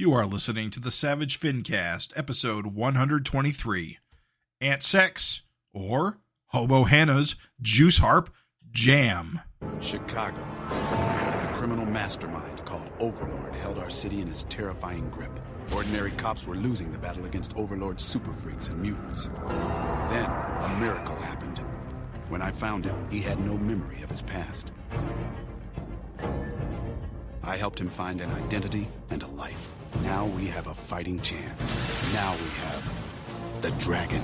You are listening to the Savage FINcast, episode 123, Ant Sex, or Hobo Hannah's Juiceharp Jam. Chicago. A criminal mastermind called Overlord held our city in his terrifying grip. Ordinary cops were losing the battle against Overlord's super freaks and mutants. Then, a miracle happened. When I found him, he had no memory of his past. I helped him find an identity and a life. Now we have a fighting chance. Now we have the dragon.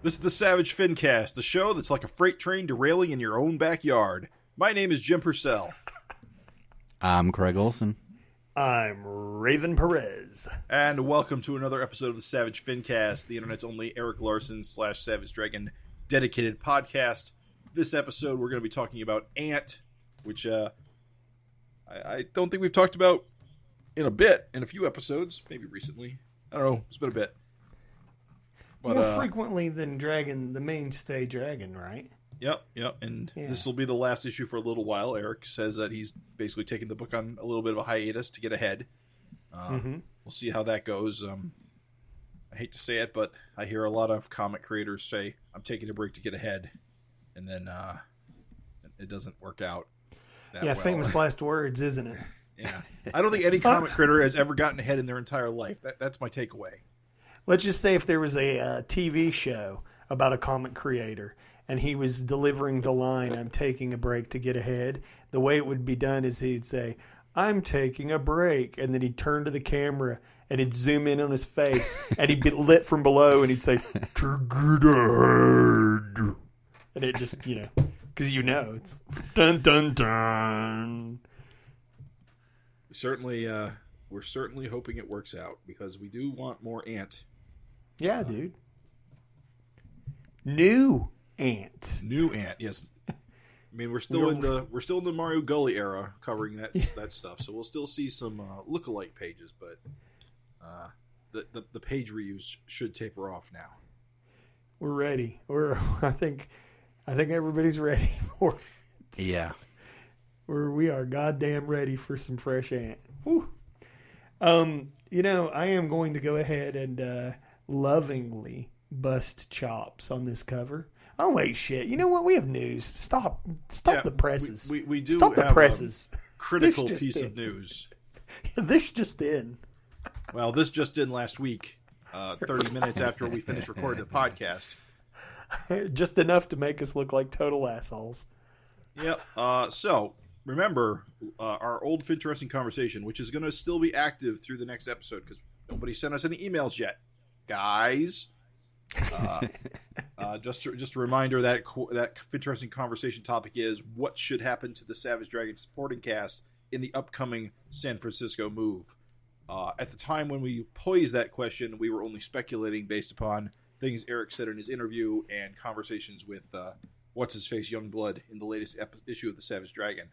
This is the Savage FINcast, the show that's like a freight train derailing in your own backyard. My name is Jim Purcell. I'm Craig Olson. I'm Raven Perez. And welcome to another episode of the Savage FINcast, the internet's only Erik Larsen / Savage Dragon dedicated podcast. This episode, we're going to be talking about Ant, which I don't think we've talked about in a few episodes, maybe recently. I don't know, it's been a bit. But, more frequently than Dragon, the mainstay Dragon, right? Yep. And This will be the last issue for a little while. Erik says that he's basically taking the book on a little bit of a hiatus to get ahead. We'll see how that goes. I hate to say it, but I hear a lot of comic creators say, I'm taking a break to get ahead. And then it doesn't work out that well. Famous last words, isn't it? Yeah. I don't think any comic creator has ever gotten ahead in their entire life. That's my takeaway. Let's just say if there was a TV show about a comic creator and he was delivering the line, I'm taking a break to get ahead, the way it would be done is he'd say, I'm taking a break. And then he'd turn to the camera and he'd zoom in on his face and he'd be lit from below and he'd say, to get ahead. And it just, because it's dun, dun, dun. We're certainly hoping it works out because we do want more Ant. Yeah, dude. New Ant. New Ant, yes. I mean, we're still in the Mario Gully era covering that stuff, so we'll still see some lookalike pages, but the page reuse should taper off now. We're ready. I think everybody's ready for it. Yeah. We are goddamn ready for some fresh Ant. Whew. I am going to go ahead and lovingly bust chops on this cover. Oh, wait, shit. You know what? We have news. Stop the presses. We do Stop the have presses. A critical piece of news. This just in. Well, this just in last week, 30 minutes after we finished recording the podcast. Just enough to make us look like total assholes. Yep. So... remember, our old Finteresting conversation, which is going to still be active through the next episode because nobody sent us any emails yet, guys. Just a reminder that Finteresting conversation topic is what should happen to the Savage Dragon supporting cast in the upcoming San Francisco move. At the time when we posed that question, we were only speculating based upon things Erik said in his interview and conversations with what's-his-face Youngblood in the latest issue of the Savage Dragon.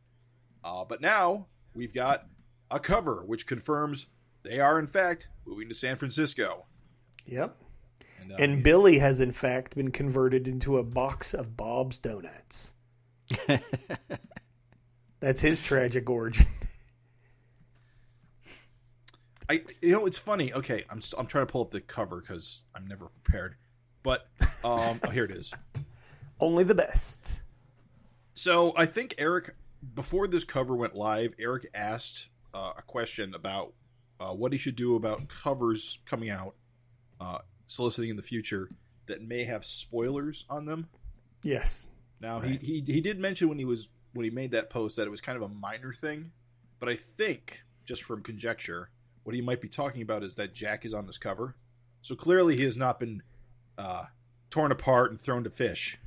But now we've got a cover which confirms they are in fact moving to San Francisco. Yep. And Billy has in fact been converted into a box of Bob's Donuts. That's his tragic origin. It's funny. Okay, I'm trying to pull up the cover because I'm never prepared. But here it is. Only the best. So I think Erik, before this cover went live, Erik asked a question about what he should do about covers coming out, soliciting in the future that may have spoilers on them. Yes. Now right. he did mention when he made that post that it was kind of a minor thing, but I think just from conjecture, what he might be talking about is that Jack is on this cover. So clearly he has not been torn apart and thrown to fish.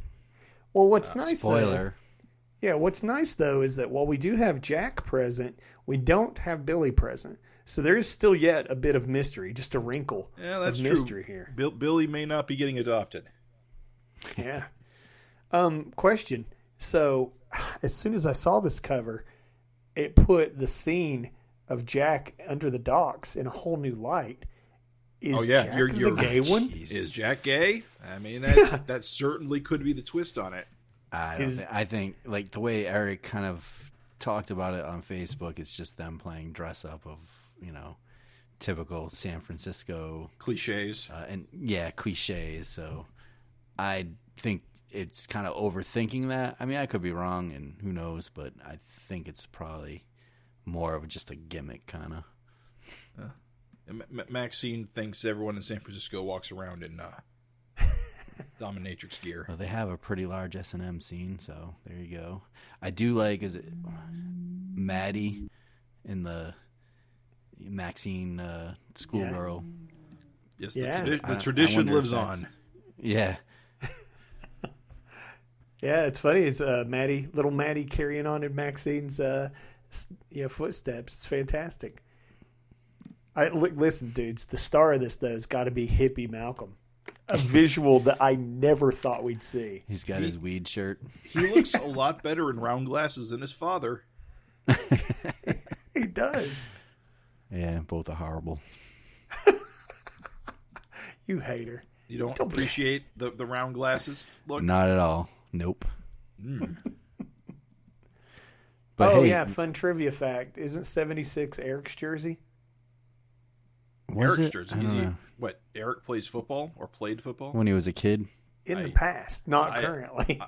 Well, what's nice spoiler. Yeah, what's nice, though, is that while we do have Jack present, we don't have Billy present. So there is still yet a bit of mystery, just a wrinkle that's of mystery here. Billy may not be getting adopted. Yeah. Question. So as soon as I saw this cover, it put the scene of Jack under the docks in a whole new light. Is Jack you're the gay one? Is Jack gay? I mean, that certainly could be the twist on it. I think like the way Erik kind of talked about it on Facebook, it's just them playing dress up of, typical San Francisco cliches. Cliches. So I think it's kind of overthinking that. I mean, I could be wrong, and who knows, but I think it's probably more of just a gimmick kind of. Maxine thinks everyone in San Francisco walks around in dominatrix gear. Well, they have a pretty large S&M scene, so there you go. I do like, is it Maddie in the Maxine schoolgirl? Yes, Yeah. the tradition lives on. Yeah. Yeah, it's funny. It's little Maddie carrying on in Maxine's footsteps. It's fantastic. Listen, dudes, the star of this, though, has got to be Hippie Malcolm. A visual that I never thought we'd see. He's got his weed shirt. He looks a lot better in round glasses than his father. He does. Yeah, both are horrible. You hater. You don't appreciate the round glasses look? Not at all. Nope. But hey, fun trivia fact. Isn't 76 Erik's jersey? Erik's jersey. What, Erik plays football or played football? When he was a kid? In the past, not currently.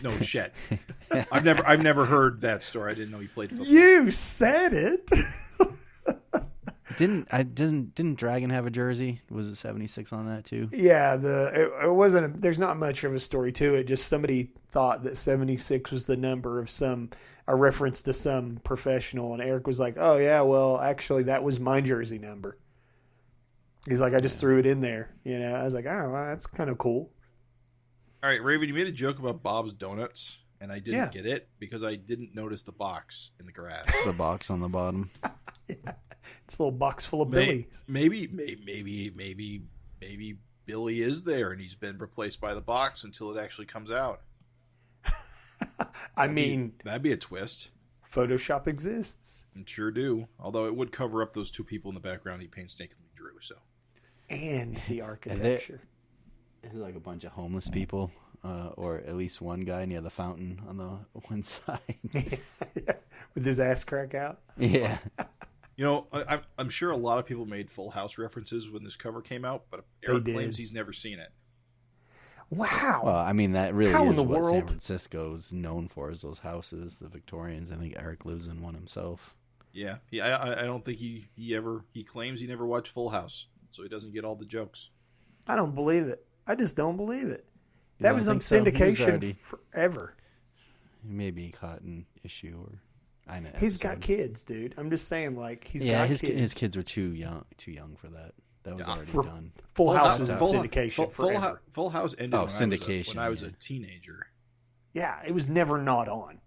No shit. I've never heard that story. I didn't know he played football. You said it. Didn't Dragon have a jersey? Was it 76 on that too? Yeah, it wasn't. There's not much of a story to it. Just somebody thought that 76 was the number of a reference to some professional, and Erik was like, "Oh yeah, well actually that was my jersey number." He's like, "I just threw it in there." I was like, "Oh, well, that's kind of cool." All right, Raven, you made a joke about Bob's Donuts, and I didn't get it because I didn't notice the box in the grass. The box on the bottom. Yeah. It's a little box full of Billies. Maybe Billy is there, and he's been replaced by the box until it actually comes out. That'd be a twist. Photoshop exists. It sure do. Although it would cover up those two people in the background he painstakingly drew. So, and the architecture. It's like a bunch of homeless people, or at least one guy near the fountain on the one side. With his ass crack out. Yeah. I'm sure a lot of people made Full House references when this cover came out, but Erik claims he's never seen it. Wow. Well, I mean, that really How is in the what world? San Francisco is known for, is those houses, the Victorians. I think Erik lives in one himself. Yeah. I don't think he claims he never watched Full House, so he doesn't get all the jokes. I don't believe it. I just don't believe it. That was on syndication forever. He may be caught in issue or... I know. He's got kids, dude. I'm just saying, he's got kids. His kids were too young for that. That was already done. Full House was in syndication forever. Full House ended when I was a teenager. Yeah, it was never not on.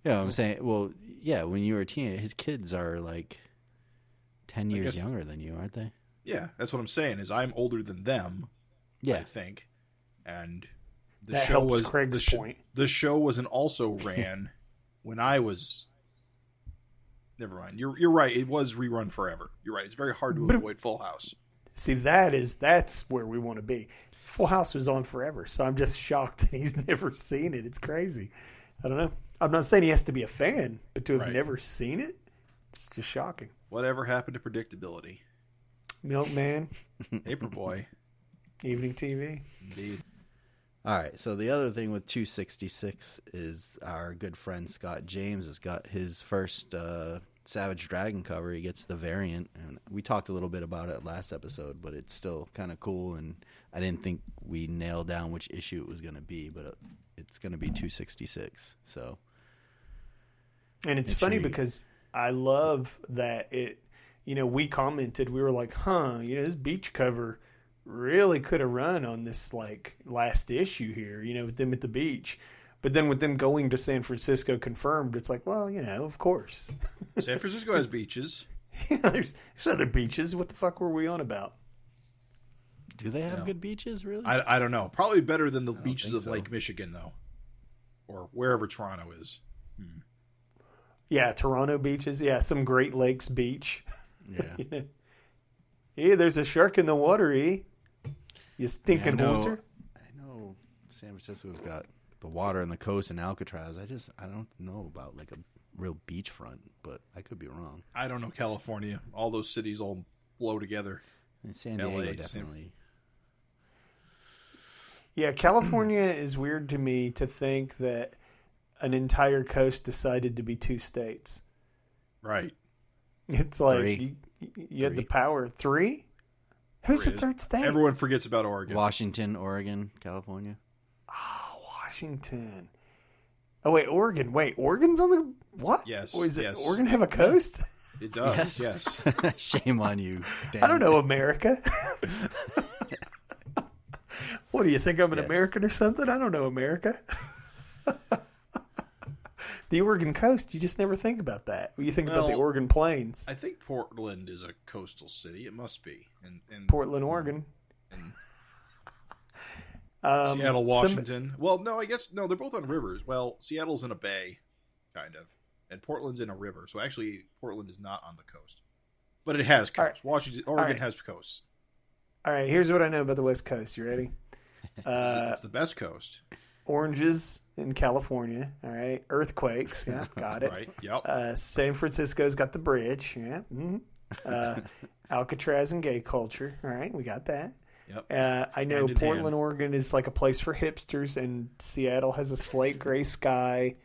Yeah, I'm saying, well, yeah, when you were a teenager, his kids are 10 years younger than you, aren't they? Yeah, that's what I'm saying, is I'm older than them, I think. And the show was Craig's point. The show wasn't also ran when I was... Never mind. You're right. It was rerun forever. You're right. It's very hard to avoid Full House. See, that's where we want to be. Full House was on forever, so I'm just shocked that he's never seen it. It's crazy. I don't know. I'm not saying he has to be a fan, but to have never seen it, it's just shocking. Whatever happened to predictability? Milkman. Paperboy. Evening TV. Indeed. All right, so the other thing with 266 is our good friend Scott James has got his first Savage Dragon cover. He gets the variant, and we talked a little bit about it last episode, but it's still kind of cool, and I didn't think we nailed down which issue it was going to be, but it's going to be 266. So, and it's funny because I love that it, we commented, we were like, this beach cover really could have run on this last issue here, with them at the beach. But then with them going to San Francisco confirmed, it's like, well, of course. San Francisco has beaches. Yeah, there's other beaches. What the fuck were we on about? Do they have good beaches, really? I don't know. Probably better than the beaches of so. Lake Michigan, though. Or wherever Toronto is. Yeah, Toronto beaches. Yeah, some Great Lakes beach. Yeah. Yeah, there's a shark in the water, You stinking hoser. I know San Francisco's got the water and the coast and Alcatraz. I don't know about like a real beachfront, but I could be wrong. I don't know California. All those cities all flow together. And San Diego, LA, definitely. Yeah, California is weird to me to think that an entire coast decided to be 2 states. Right. It's like Three. you had the power. 3? Who's the 3rd state? Everyone forgets about Oregon. Washington, Oregon, California. Oh, Washington. Oh, wait, Oregon. Wait, Oregon's on the... What? Yes, Or is it yes. Oregon have a coast? It does, yes. Shame on you, Dan. I don't know America. What, do you think I'm an Yes. American or something? I don't know America. The Oregon coast, you just never think about that. You think about the Well, Oregon Plains. I think Portland is a coastal city. It must be. And Portland, Oregon. Seattle, Washington. Well, no, I guess, no, they're both on rivers. Well, Seattle's in a bay, kind of. And Portland's in a river. So actually, Portland is not on the coast. But it has coast. Oregon has coasts. All right, here's what I know about the West Coast. You ready? It's the best coast. Oranges in California. All right. Earthquakes. Yeah, got it. Right, yep. San Francisco's got the bridge. Yeah. Mm-hmm. Alcatraz and gay culture. All right, we got that. Yep. I know Hand in Portland, hand. Oregon is like a place for hipsters, and Seattle has a slate gray sky.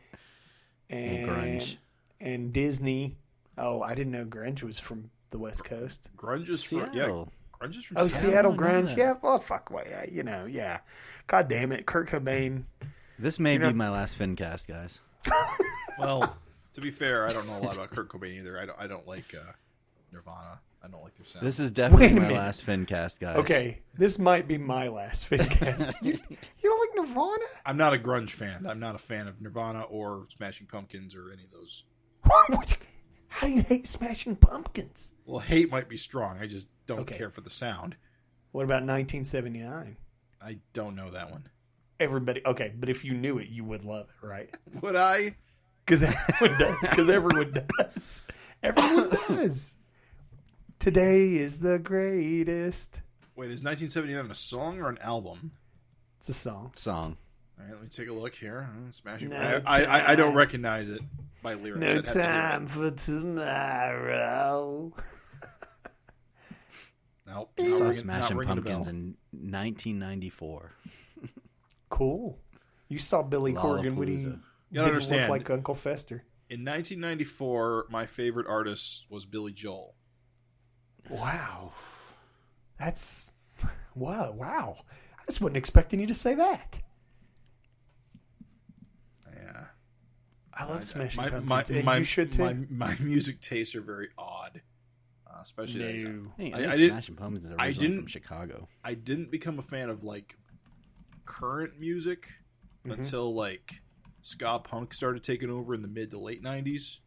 And grunge. And Disney. Oh, I didn't know grunge was from the West Coast. Grunge is from Seattle. Grunge is from Oh, Seattle I know grunge. that. Yeah, well, fuck. Well, yeah. God damn it. Kurt Cobain. This may be my last FINcast, guys. Well, to be fair, I don't know a lot about Kurt Cobain either. I don't like Nirvana. I don't like their sound. This is definitely Wait a my minute. last FINcast, guys. Okay, this might be my last FINcast. you don't like Nirvana? I'm not a grunge fan. I'm not a fan of Nirvana or Smashing Pumpkins or any of those. How do you hate Smashing Pumpkins? Well, hate might be strong. I just don't Okay. care for the sound. What about 1979? I don't know that one. Everybody, okay, but if you knew it, you would love it, right? Would I? Because everyone does. Because everyone does. Everyone does. Today is the greatest. Wait, is 1979 a song or an album? It's a song. Song. All right, let me take a look here. Smashing. No I don't time. recognize it by lyrics. No I'd have to hear it. time for tomorrow. Nope. I not saw ringing- Smashing not ringing a Pumpkins bell. in 1994. Cool. You saw Billy Corgan when he Lollapalooza. You gotta didn't look understand. like Uncle Fester. In 1994, my favorite artist was Billy Joel. Wow. That's... Wow. I just wasn't expecting you to say that. Yeah. I love Smashing My, Pumpkins. my, And my, you should too. my music tastes are very odd. Especially No. Hey, I I think didn't- Smashing Pumpkins is I originally didn't- from Chicago. I didn't become a fan of like current music Mm-hmm. until like ska punk started taking over in the mid to late 90s.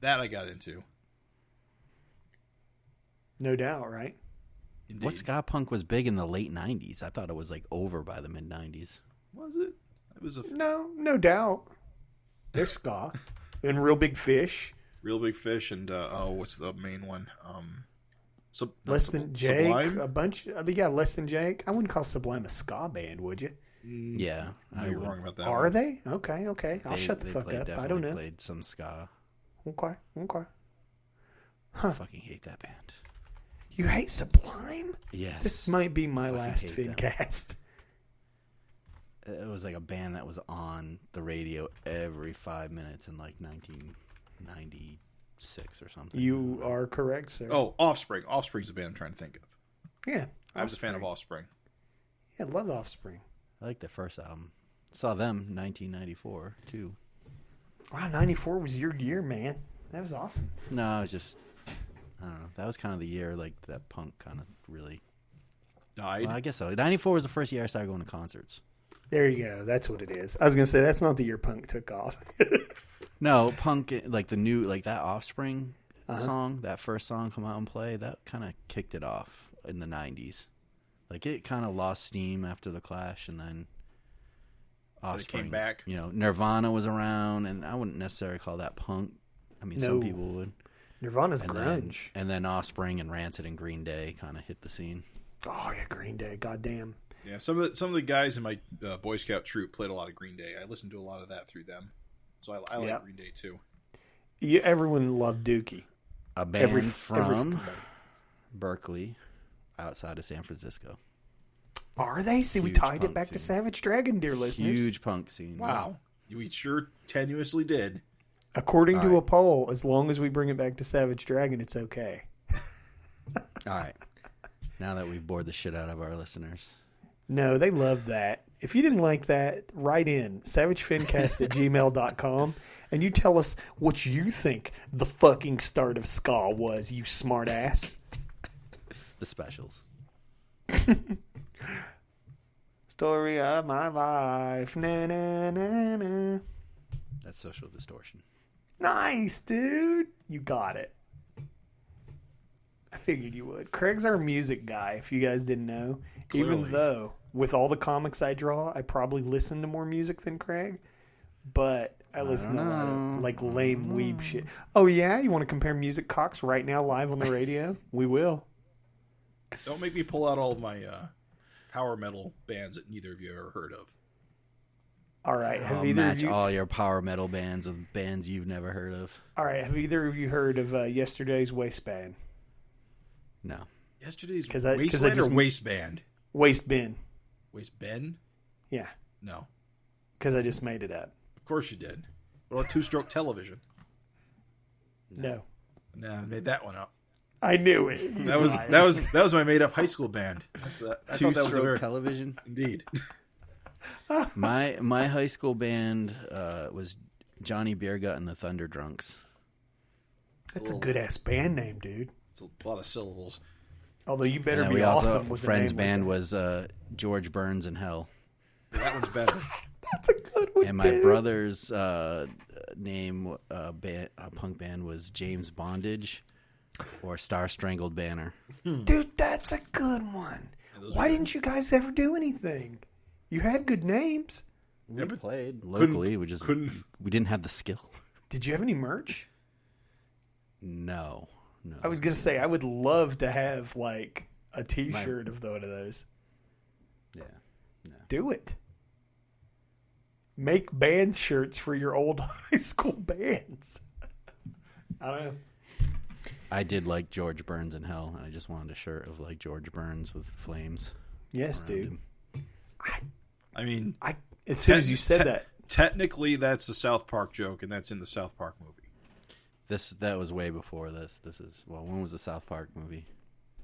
That I got into. No doubt, right? Indeed. What ska punk was big in the late 90s? I thought it was like over by the mid 90s. Was it? It was a No doubt. They're ska. And Real Big Fish. Real Big Fish and what's the main one? Less Than Jake. Sublime? A bunch. Yeah, Less Than Jake. I wouldn't call Sublime a ska band, would you? Yeah, No, I you're would. wrong about that. Are one. they? Okay. I'll shut the fuck up. I don't know. Played some ska. Okay. I fucking hate that band. You hate Sublime? Yes. This might be my Fucking last hate them. FINcast. It was like a band that was on the radio every 5 minutes in like 1996 or something. You are correct, sir. Oh, Offspring. Offspring's the band I'm trying to think of. Yeah. I was a fan of Offspring. Yeah, love Offspring. I like their first album. Saw them 1994 too. Wow, 94 was your year, man. That was awesome. No, it was just I don't know. That was kind of the year like that punk kind of really. Died. Well, I guess so. 94 was the first year I started going to concerts. There you go. That's what it is. I was gonna say that's not the year punk took off. No, punk, like the new, like that Offspring song, that first song come out and play, that kind of kicked it off in the 90s. Like it kind of lost steam after the Clash, and then Offspring came back. You know, Nirvana was around, and I wouldn't necessarily call that punk. I mean, some people would. Nirvana's grunge. And then Offspring and Rancid and Green Day kind of hit the scene. Oh yeah, Green Day. Goddamn. Yeah, some of the guys in my Boy Scout troop played a lot of Green Day. I listened to a lot of that through them, so I like Green Day too. Yeah, everyone loved Dookie. A band from Berkeley, outside of San Francisco. Are they? See, we tied it back to Savage Dragon, dear listeners. Huge punk scene. Wow, we sure tenuously did. According to a poll, as long as we bring it back to Savage Dragon, it's okay. All right. Now that we've bored the shit out of our listeners. No, they loved that. If you didn't like that, write in savagefincast@gmail.com and you tell us what you think the fucking start of ska was, you smart ass. The specials. Story of my life. Na, na, na, na. That's Social Distortion. Nice, dude. You got it. I figured you would. Craig's our music guy, if you guys didn't know. Clearly. Even though, with all the comics I draw, I probably listen to more music than Craig. But I listen to a lot of, like, lame weeb shit. Oh, yeah? You want to compare music cocks right now live on the radio? We will. Don't make me pull out all of my power metal bands that neither of you have ever heard of. All right. I'll match all your power metal bands with bands you've never heard of. All right. Have either of you heard of Yesterday's Waistband? No. Yesterday's Waistland or Waistband? Waistbin. Waistbend? Yeah. No. Because I just made it up. Of course you did. What about Two-Stroke Television? No. Nah, I made that one up. I knew it. That was my made up high school band. I thought that was a very Television. Indeed. My high school band was Johnny Beergut and the Thunder Drunks. That's a good ass band name, dude. It's a lot of syllables. Although you better be awesome with friend's a name band like was George Burns in Hell. That one's better. That's a good one. And my brother's name, punk band, was James Bondage or Star Strangled Banner. Dude, that's a good one. Why didn't you guys ever do anything? You had good names. We played locally. We didn't have the skill. Did you have any merch? No. I was going to say, I would love to have, like, a T-shirt of one of those. Yeah. No. Do it. Make band shirts for your old high school bands. I don't know. I did like George Burns in Hell, and I just wanted a shirt of, like, George Burns with flames. Yes, dude. I mean... as soon as you said that... Technically, that's a South Park joke, and that's in the South Park movie. That was way before this. This is when was the South Park movie?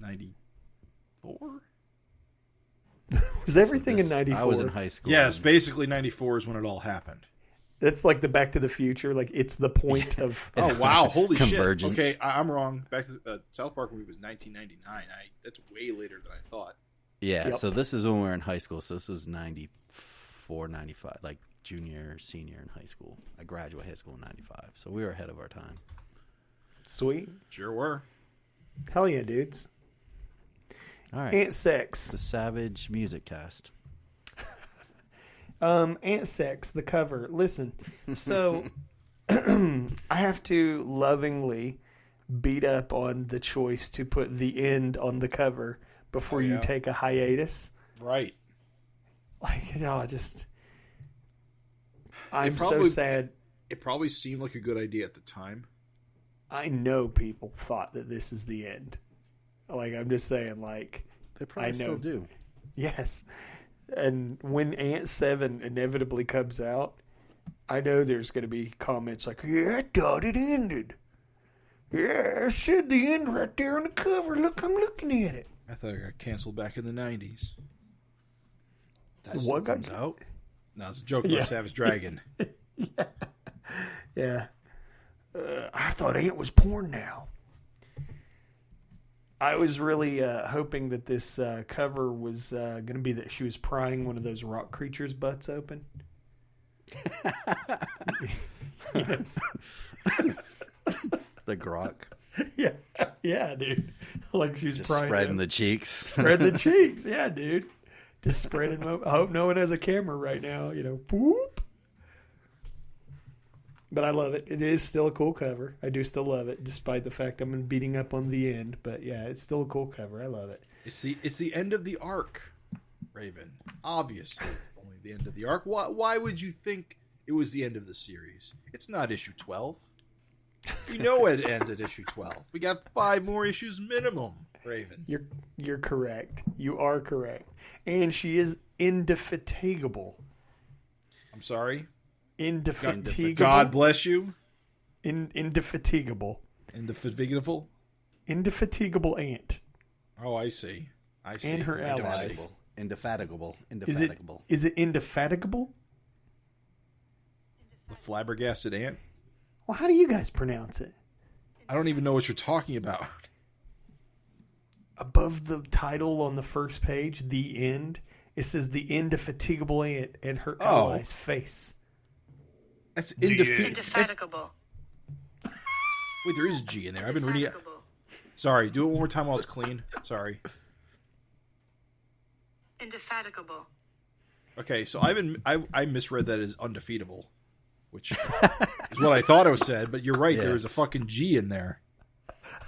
94? Was everything in 94? I was in high school. Yes, basically 94 is when it all happened. That's like the Back to the Future. Like, it's the point of... Oh, wow. Holy Convergence. shit. Okay, I'm wrong. Back to South Park movie was 1999. That's way later than I thought. Yeah, Yep. so this is when we were in high school. So this was 94, 95, like junior, senior in high school. I graduated high school in 95. So we were ahead of our time. Sweet. Sure were. Hell yeah, dudes. All right. Ant Sex. The Savage Music Cast. Ant Sex, the cover. Listen, so I have to lovingly beat up on the choice to put the end on the cover before you take a hiatus. Right. Like, I'm so sad. It probably seemed like a good idea at the time. I know people thought that this is the end. Like, I'm just saying, like, They probably still do. Yes. And when Ant 7 inevitably comes out, I know there's going to be comments like, yeah, I thought it ended. Yeah, I said the end right there on the cover. Look, I'm looking at it. I thought it got canceled back in the 90s. What got out? No, it's a joke about Savage Dragon. Yeah. I thought Ant was porn now. I was really hoping that this cover was going to be that she was prying one of those rock creatures' butts open. The grok. Yeah, dude. Like she was Just prying spreading them. the cheeks. Spread the cheeks, yeah, dude. Just spreading them. I hope no one has a camera right now. Boop. But I love it. It is still a cool cover. I do still love it, despite the fact I'm beating up on the end. But yeah, it's still a cool cover. I love it. It's the end of the arc, Raven. Obviously, it's only the end of the arc. Why would you think it was the end of the series? It's not issue 12. We know it ends at issue 12. We got 5 more issues minimum, Raven. You're correct. You are correct. And she is indefatigable. I'm sorry? Indefatigable. God bless you. Indefatigable. Indefatigable? Indefatigable ant. Oh, I see. And her allies. Indefatigable. Is it indefatigable? The flabbergasted ant? Well, how do you guys pronounce it? I don't even know what you're talking about. Above the title on the first page, The End, it says the indefatigable ant and her allies face. That's Indefatigable. Wait, there is a G in there. I've been reading it. Sorry, do it one more time while it's clean. Sorry. Indefatigable. Okay, so I misread that as undefeatable, which is what I thought it was said, but you're right, Yeah. there was a fucking G in there.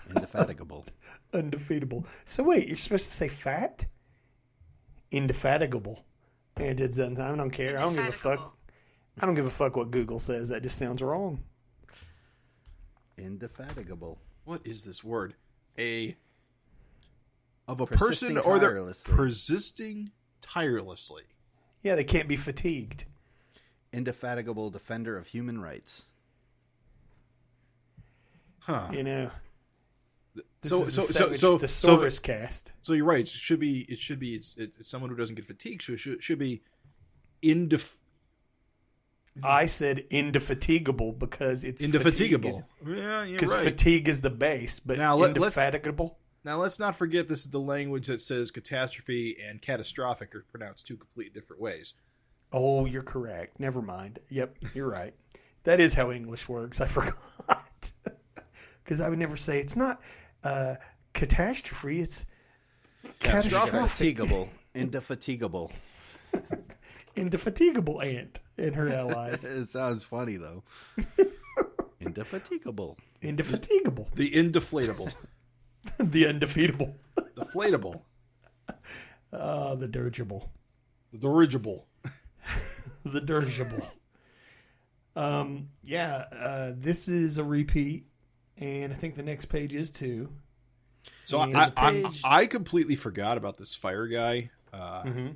Indefatigable. Undefeatable. So wait, you're supposed to say fat? Indefatigable. And it's, I don't care. I don't give a fuck. I don't give a fuck what Google says. That just sounds wrong. Indefatigable. What is this word? Of a Persisting person or they're tirelessly. persisting tirelessly. Yeah, they can't be fatigued. Indefatigable defender of human rights. Huh. You know. This So is so the Saurus cast. So you're right. It's someone who doesn't get fatigued. So it should be I said indefatigable because it's indefatigable. Yeah, you're because right. fatigue is the base, but Now, indefatigable. Now let's not forget this is the language that says catastrophe and catastrophic are pronounced two completely different ways. Oh, you're correct. Never mind. Yep, you're right. That is how English works. I forgot. Because I would never say it's not catastrophe. It's catastrophic. Indefatigable. Indefatigable. Indefatigable ant and her allies. It sounds funny though. Indefatigable. Indefatigable. The indeflatable. The undefeatable. Deflatable. The dirigible. The dirigible. The dirigible. This is a repeat, and I think the next page is too. So I completely forgot about this fire guy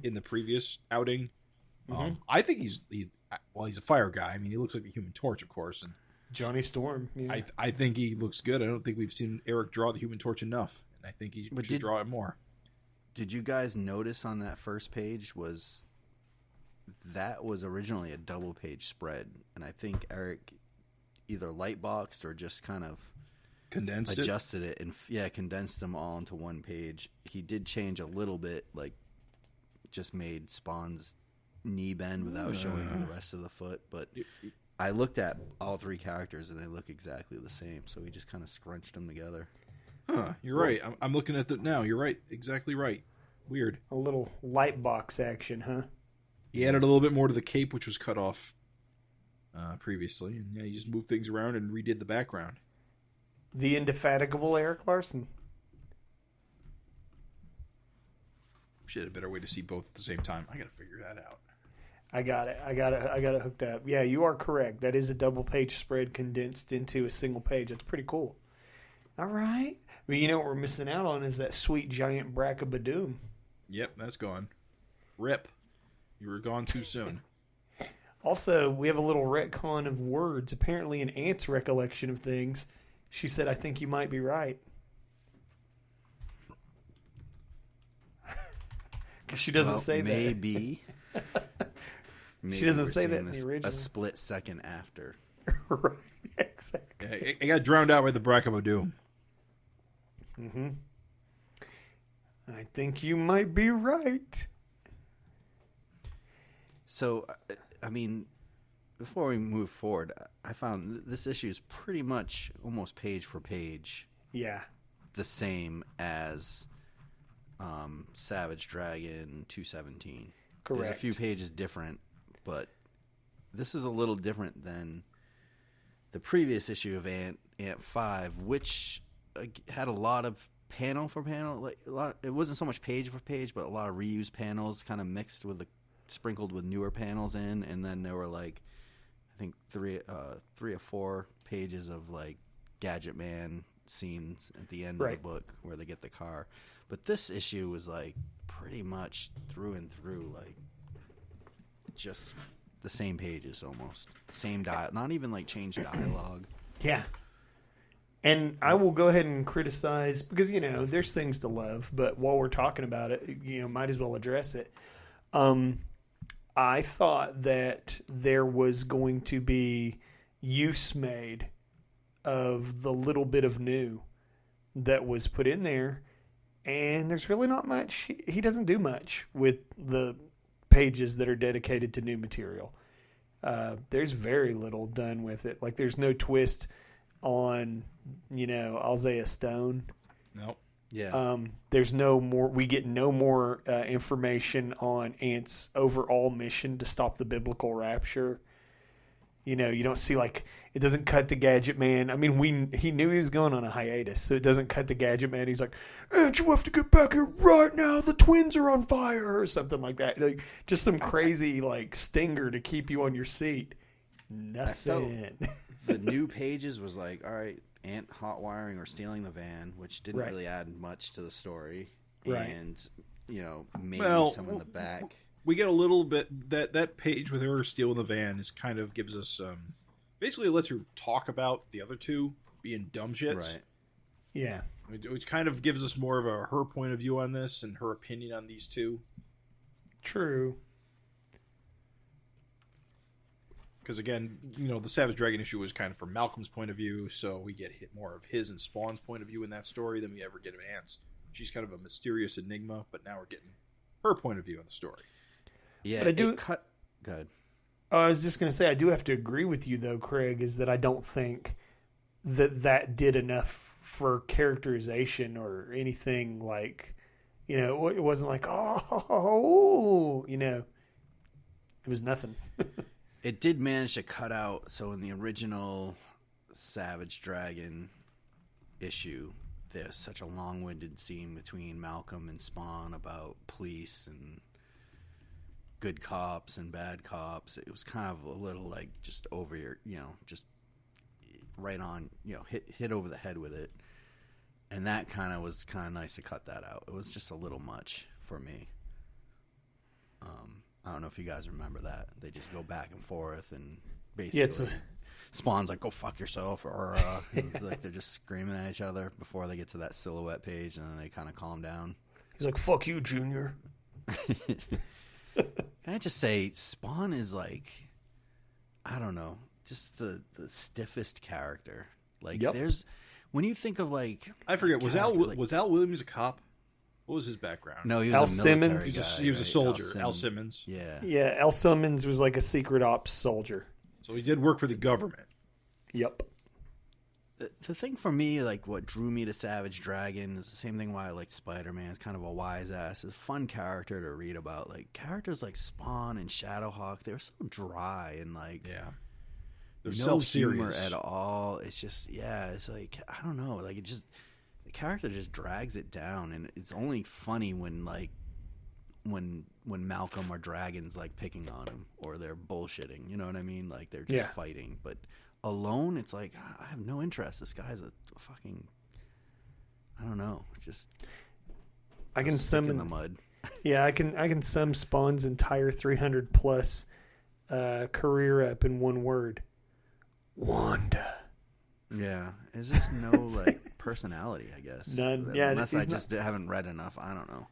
in the previous outing. I think he's a fire guy. I mean, he looks like the Human Torch, of course, and Johnny Storm. Yeah. I think he looks good. I don't think we've seen Erik draw the Human Torch enough, and I think he should draw it more. Did you guys notice on that first page was originally a double page spread, and I think Erik either lightboxed or just kind of adjusted it and condensed them all into one page. He did change a little bit, like just made Spawn's knee bend without showing the rest of the foot, but I looked at all 3 characters and they look exactly the same, so he just kind of scrunched them together. You're right. I'm looking at that now. You're right. Exactly right. Weird. A little light box action, huh? He added a little bit more to the cape, which was cut off previously, and he just moved things around and redid the background. The indefatigable Erik Larsen. She had a better way to see both at the same time. I got to figure that out. I got it hooked up. Yeah, you are correct. That is a double page spread condensed into a single page. That's pretty cool. All right. But you know what we're missing out on is that sweet giant Brackabadoom. Yep, that's gone. Rip. You were gone too soon. Also, we have a little retcon of words. Apparently, in Ant's recollection of things, she said, I think you might be right. Because she doesn't say that. Maybe. She doesn't we're say that seeing in the original. A split second after. Right, exactly. Yeah, it got drowned out by the Brack of Doom. Mm-hmm. I think you might be right. So, I mean, before we move forward, I found this issue is pretty much almost page for page Yeah. the same as Savage Dragon 217. Correct. There's a few pages different, but this is a little different than the previous issue of Ant 5, which had a lot of panel for panel. Like it wasn't so much page for page, but a lot of reused panels, kind of mixed with sprinkled with newer panels in, and then there were like I think three or four pages of like Gadget Man scenes at the end of the book where they get the car. But this issue was like pretty much through and through, like just the same pages almost. Same not even like changed dialogue. Yeah. And I will go ahead and criticize because, there's things to love, but while we're talking about it, might as well address it. I thought that there was going to be use made of the little bit of new that was put in there, and there's really not much. He doesn't do much with the pages that are dedicated to new material. There's very little done with it. Like there's no twist on, Isaiah Stone. Nope. Yeah. There's no more. We get no more information on Ant's overall mission to stop the biblical rapture. You don't see it doesn't cut to Gadget Man. I mean, he knew he was going on a hiatus, so it doesn't cut to Gadget Man. He's like, "Ant, you have to get back here right now. The twins are on fire," or something like that. Like just some crazy stinger to keep you on your seat. Nothing. The new pages was like, all right, Ant hot wiring or stealing the van, which didn't really add much to the story. Right. And, maybe some in the back. We get a little bit that page with her stealing the van is kind of gives us basically lets her talk about the other two being dumb shits. Right. Yeah. Which kind of gives us more of her point of view on this and her opinion on these two. True. Because again, the Savage Dragon issue was kind of from Malcolm's point of view, so we get more of his and Spawn's point of view in that story than we ever get of Ant's. She's kind of a mysterious enigma, but now we're getting her point of view on the story. Yeah, but I do. Go ahead. I was just going to say, I do have to agree with you, though, Craig, is that I don't think that did enough for characterization or anything like, it wasn't like, it was nothing. It did manage to cut out, so in the original Savage Dragon issue, there's such a long-winded scene between Malcolm and Spawn about police and good cops and bad cops. It was kind of a little just over your, just right on, hit over the head with it. And that was kind of nice to cut that out. It was just a little much for me. I don't know if you guys remember that. They just go back and forth and basically Spawn's like, "Go fuck yourself," or they're just screaming at each other before they get to that silhouette page, and then they kind of calm down. He's like, "Fuck you, Junior." Can I just say, Spawn is I don't know, just the stiffest character. There's when you think of I forget, was Al Williams a cop? What was his background? No, he was Al a military Simmons. guy, he was a soldier. Al Simmons. Yeah. Yeah, Al Simmons was like a secret ops soldier. So he did work for the government. Yep. The thing for me, what drew me to Savage Dragon is the same thing why I like Spider-Man. It's kind of a wise ass. It's a fun character to read about. Characters like Spawn and Shadowhawk, they're so dry and They're no humor self-serious at all. It's just it's I don't know. It just the character just drags it down, and it's only funny when when Malcolm or Dragon's picking on him or they're bullshitting. You know what I mean? They're just fighting, but alone, it's I have no interest. This guy's a fucking, I don't know, just I can sum in the mud. Yeah, I can sum Spawn's entire 300 plus career up in one word: Wanda. Yeah, it's just no personality, I guess. None. Yeah, unless I just haven't read enough. I don't know.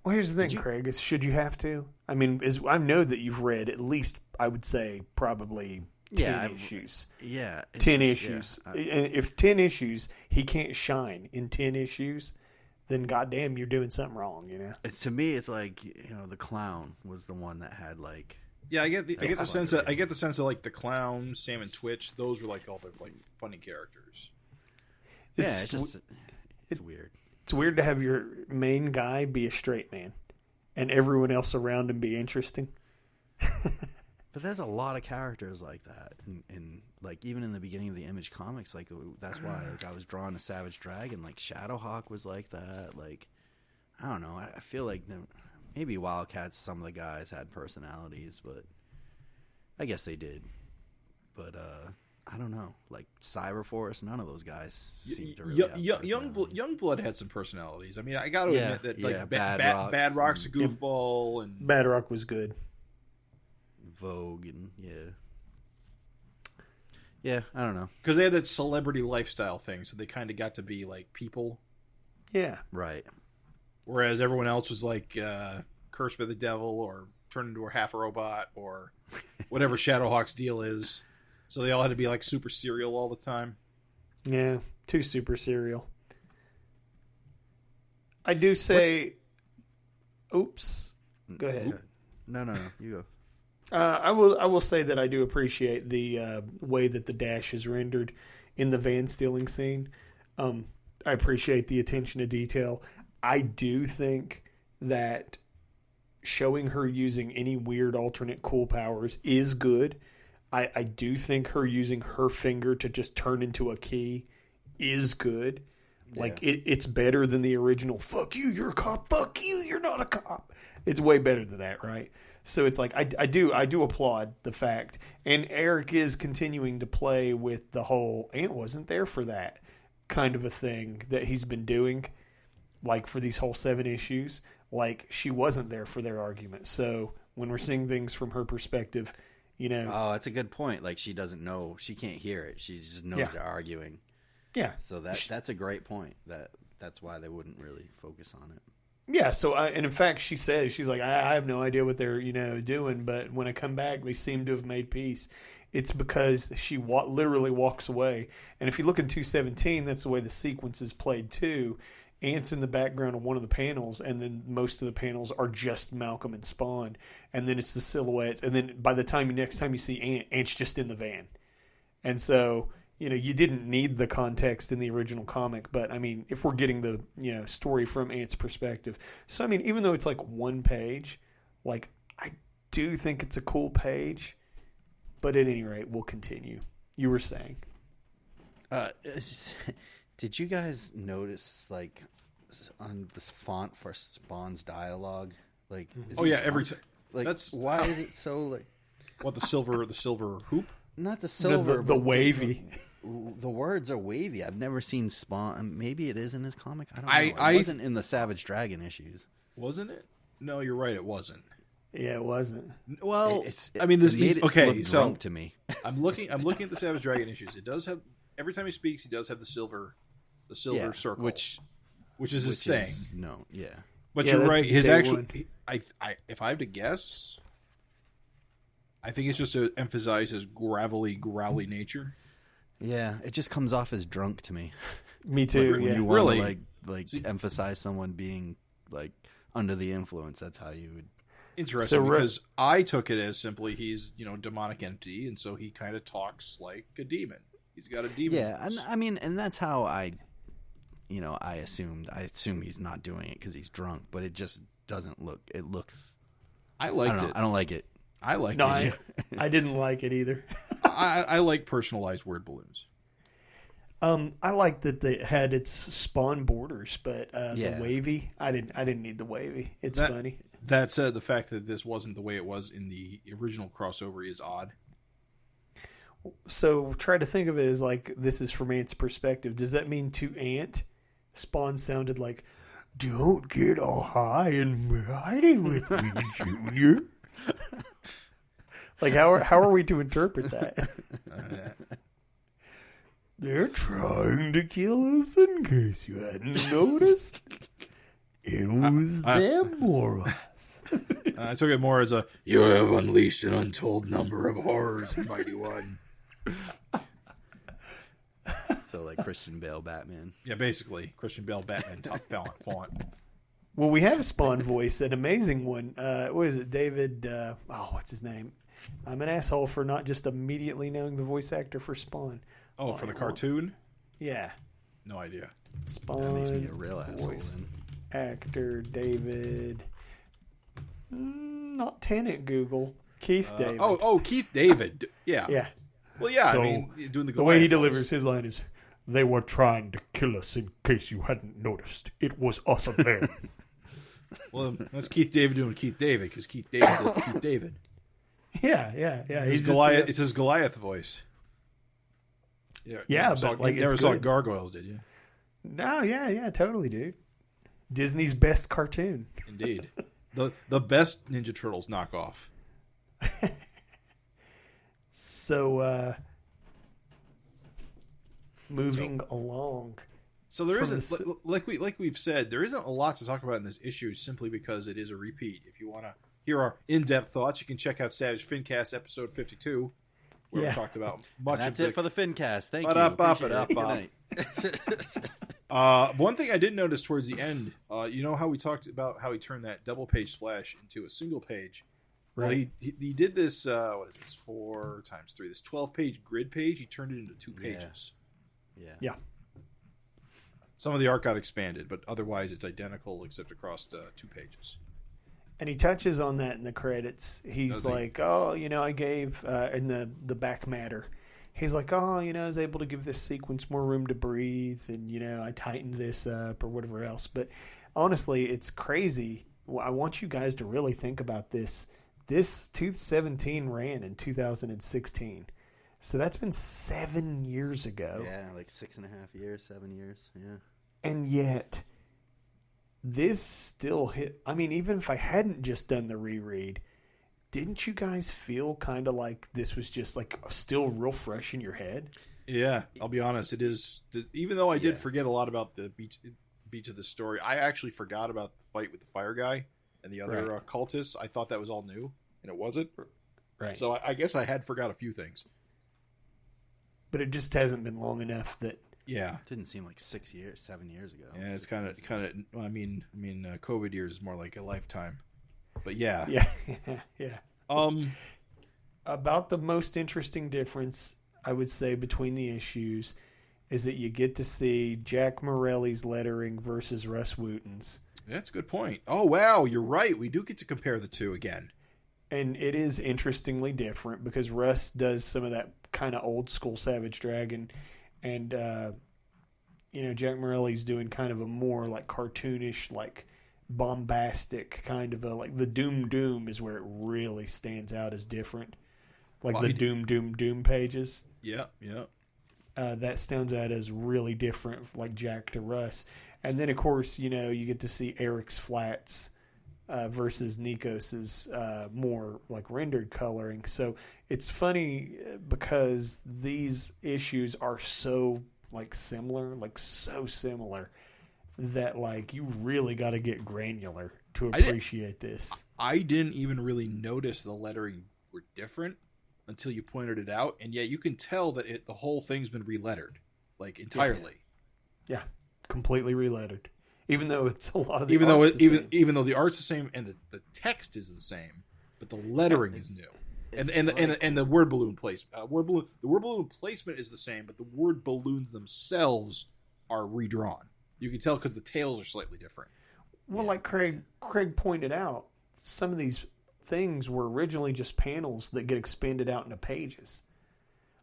Well, here's the thing, Craig. Is should you have to? I mean, I know that you've read at least, I would say, probably 10 issues. Yeah. 10 issues. Yeah. If 10 issues, he can't shine in 10 issues, then goddamn, you're doing something wrong, you know? It's, to me, it's like, the clown was the one that had like. Yeah, I get the sense of like the clown, Sam and Twitch. Those were like all the like funny characters. It's weird. It's weird to have your main guy be a straight man, and everyone else around him be interesting. But there's a lot of characters like that, and like even in the beginning of the Image comics, like that's why like I was drawn to Savage Dragon. Like Shadowhawk was like that. Like I don't know. I feel like maybe Wildcats. Some of the guys had personalities, but I guess they did. But I don't know. Like Cyberforce, none of those guys seem to really have Youngblood had some personalities. I mean, I got to admit that like Bad Rock's a goofball, and Bad Rock was good. Vogue and I don't know, because they had that celebrity lifestyle thing, so they kind of got to be like people. Yeah, right. Whereas everyone else was like cursed by the devil or turned into a half robot or whatever Shadowhawk's deal is. So they all had to be like super serial all the time. Yeah, too super serial. I do say, oops. Go ahead. No, you go. I will say that I do appreciate the way that the Dash is rendered in the van stealing scene. I appreciate the attention to detail. I do think that showing her using any weird alternate cool powers is good. I do think her using her finger to just turn into a key is good. Yeah. Like it's better than the original. Fuck you, you're a cop. Fuck you, you're not a cop. It's way better than that, right? So it's like I do applaud the fact, and Erik is continuing to play with the whole Ant wasn't there for that kind of a thing that he's been doing, like for these whole 7 issues. Like she wasn't there for their argument. So when we're seeing things from her perspective, oh, that's a good point. Like she doesn't know, she can't hear it. She just knows they're arguing. Yeah. So that's a great point. That's why they wouldn't really focus on it. Yeah, so and in fact, she's like, I have no idea what they're doing, but when I come back, they seem to have made peace. It's because she literally walks away, and if you look in 217, that's the way the sequence is played too. Ant's in the background of one of the panels, and then most of the panels are just Malcolm and Spawn, and then it's the silhouettes, and then by the next time you see Ant's just in the van, and so. You didn't need the context in the original comic, but I mean, if we're getting the, story from Ant's perspective. So, I mean, even though it's like one page, like, I do think it's a cool page, but at any rate, we'll continue. You were saying. Did you guys notice, like, on this font for Spawn's dialogue? Like, every time. Like, that's why is it so, like. What, the silver hoop? Not the silver, the wavy. The words are wavy. I've never seen Spawn. Maybe it is in his comic. I don't know. It wasn't in the Savage Dragon issues. Wasn't it? No, you're right. It wasn't. Yeah, it wasn't. Well, this made it look drunk to me. I'm looking at the Savage Dragon issues. It does have, every time he speaks, he does have the silver circle, which is his thing. But you're right. His actual, if I have to guess, I think it's just to emphasize his gravelly, growly nature. Yeah, it just comes off as drunk to me. Me too. When you want to like emphasize someone being like under the influence, that's how you would. Interesting, because I took it as simply he's demonic entity, and so he kind of talks like a demon. He's got a demon. Yeah, and I mean, and that's how I assume he's not doing it because he's drunk, but it just doesn't look. It looks. I liked it. I don't like it. I liked it. I didn't like it either. I like personalized word balloons. I like that they had its Spawn borders, but the wavy, I didn't need the wavy. It's funny. That said, the fact that this wasn't the way it was in the original crossover is odd. So try to think of it as like this is from Ant's perspective. Does that mean to Ant, Spawn sounded like, "Don't get all high and riding with me, Junior"? Like how are we to interpret that? They're trying to kill us, in case you hadn't noticed. It was them or us. I took it more as a, you have unleashed an untold number of horrors, mighty one. So like Christian Bale Batman. Yeah, basically Christian Bale Batman top font. Well, we have a Spawn voice, an amazing one. What is it, David? What's his name? I'm an asshole for not just immediately knowing the voice actor for Spawn. Oh, for the cartoon? Yeah. No idea. Spawn. That makes me a real asshole. Voice Then. actor David. Not Tenant Google. Keith David. Keith David. Yeah. Yeah. Well, yeah. So, I mean, doing the way he Goliath delivers voice. his line is, "They were trying to kill us. In case you hadn't noticed, it was us up there." Well, that's Keith David doing Keith David because Keith David does Keith David. Yeah. He's Goliath. It's his Goliath voice. Yeah. Yeah, You never saw good. Gargoyles, did you? No, yeah, totally, dude. Disney's best cartoon. Indeed. The best Ninja Turtles knockoff. So, moving along. So there From isn't, like we've said, there isn't a lot to talk about in this issue simply because it is a repeat. If you want to hear our in-depth thoughts, you can check out Savage FINcast episode 52, where we talked about much That's of it for the FINcast. Thank you. Ba-da-ba-ba-da-ba. Appreciate it. Good night. One thing I did notice towards the end, you know how we talked about how he turned that double page splash into a single page? Well, Right. he did this, what is this, 4 times 3, this 12-page grid page, he turned it into 2 pages. Yeah. Some of the art got expanded, but otherwise it's identical except across 2 pages. And he touches on that in the credits. He's like, I gave, in the back matter, he's like, I was able to give this sequence more room to breathe, and, I tightened this up or whatever else. But honestly, it's crazy. I want you guys to really think about this. This 217 ran in 2016. So that's been 7 years ago. Yeah, like 6.5 years, 7 years. Yeah. And yet, this still hit. I mean, even if I hadn't just done the reread, didn't you guys feel kind of like this was just like still real fresh in your head? Yeah, I'll be honest. It is, even though I did forget a lot about the beats of the story, I actually forgot about the fight with the fire guy and the other cultists. I thought that was all new, and it wasn't. Right. So I guess I had forgot a few things. But it just hasn't been long enough that. Yeah. It didn't seem like 7 years ago. Yeah, it's kind of. I mean, COVID years is more like a lifetime. But yeah. Yeah. About the most interesting difference, I would say, between the issues is that you get to see Jack Morelli's lettering versus Russ Wooten's. That's a good point. Oh, wow, you're right. We do get to compare the two again. And it is interestingly different because Russ does some of that kind of old school Savage Dragon, and Jack Morelli's doing kind of a more like cartoonish, like bombastic kind of a, like the Doom is where it really stands out as different, like the Doom pages. Yeah. That stands out as really different, like Jack to Russ. And then of course you get to see Eric's flats versus Nikos's more like rendered coloring. So it's funny because these issues are so similar that like you really got to get granular to appreciate this. I didn't even really notice the lettering were different until you pointed it out, and yet you can tell that the whole thing's been relettered, like entirely. Yeah, completely relettered. Even though it's a lot of the even though the art's the same and the text is the same, but the lettering is new. And the word balloon placement, the word balloon placement is the same, but the word balloons themselves are redrawn. You can tell because the tails are slightly different. Well, like Craig pointed out, some of these things were originally just panels that get expanded out into pages.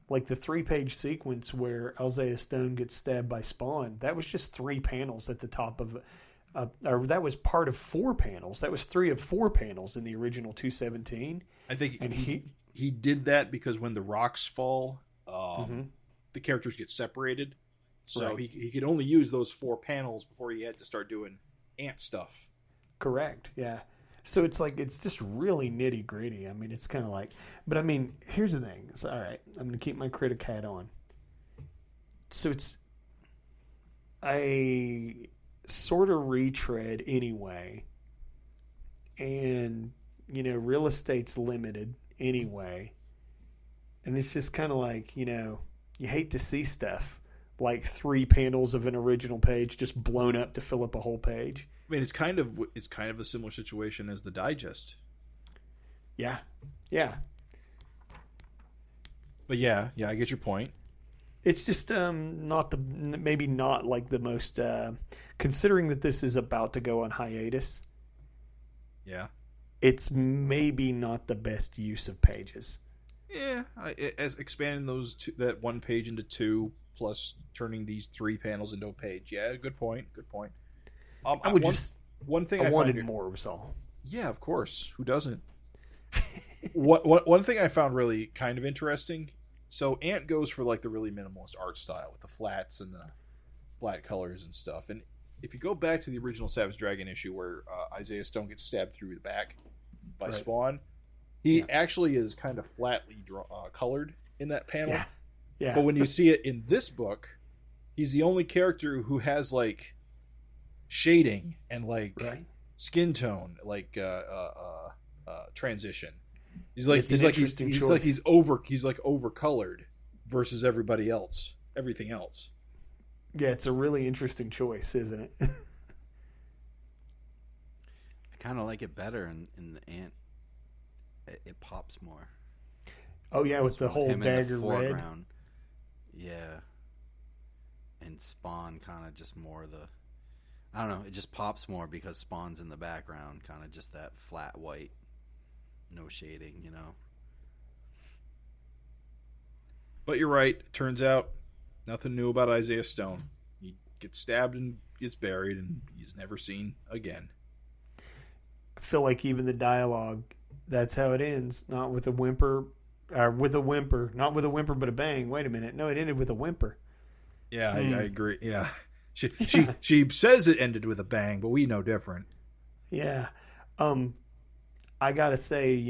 Like the 3-page sequence where Isaiah Stone gets stabbed by Spawn, that was just 3 panels at the top of, or that was part of 4 panels. That was 3 of 4 panels in the original 217. I think and he did that because when the rocks fall, the characters get separated. So he could only use those 4 panels before he had to start doing ant stuff. Correct, yeah. So it's just really nitty gritty. I mean, it's kind of like, but I mean, here's the thing. It's all right. I'm going to keep my critic hat on. So it's a sort of retread anyway. And, real estate's limited anyway. And it's just kind of like, you hate to see stuff like 3 panels of an original page just blown up to fill up a whole page. I mean, it's kind of a similar situation as the digest. Yeah. But yeah, I get your point. It's just maybe not like the most considering that this is about to go on hiatus. Yeah. It's maybe not the best use of pages. Yeah, as expanding that 1 page into 2, plus turning these 3 panels into a page. Yeah, good point. I wanted more was all. Yeah, of course. Who doesn't? One thing I found really kind of interesting. So Ant goes for like the really minimalist art style with the flats and the flat colors and stuff. And if you go back to the original Savage Dragon issue where Isaiah Stone gets stabbed through the back by Spawn, he actually is kind of flatly colored in that panel. Yeah. But when you see it in this book, he's the only character who has like shading and like skin tone, like transition. He's over colored versus everything else. Yeah, it's a really interesting choice, isn't it? I kind of like it better in the Ant. It pops more. Oh yeah, with the whole dagger red. Yeah, and Spawn kind of just more the. I don't know. It just pops more because Spawn's in the background, kind of just that flat white, no shading, you know. But you're right. Turns out nothing new about Isaiah Stone. He gets stabbed and gets buried, and he's never seen again. I feel like even the dialogue, that's how it ends. Not with a whimper, not with a whimper, but a bang. Wait a minute. No, it ended with a whimper. Yeah, I agree. Yeah. She says it ended with a bang, but we know different. Yeah. I gotta say,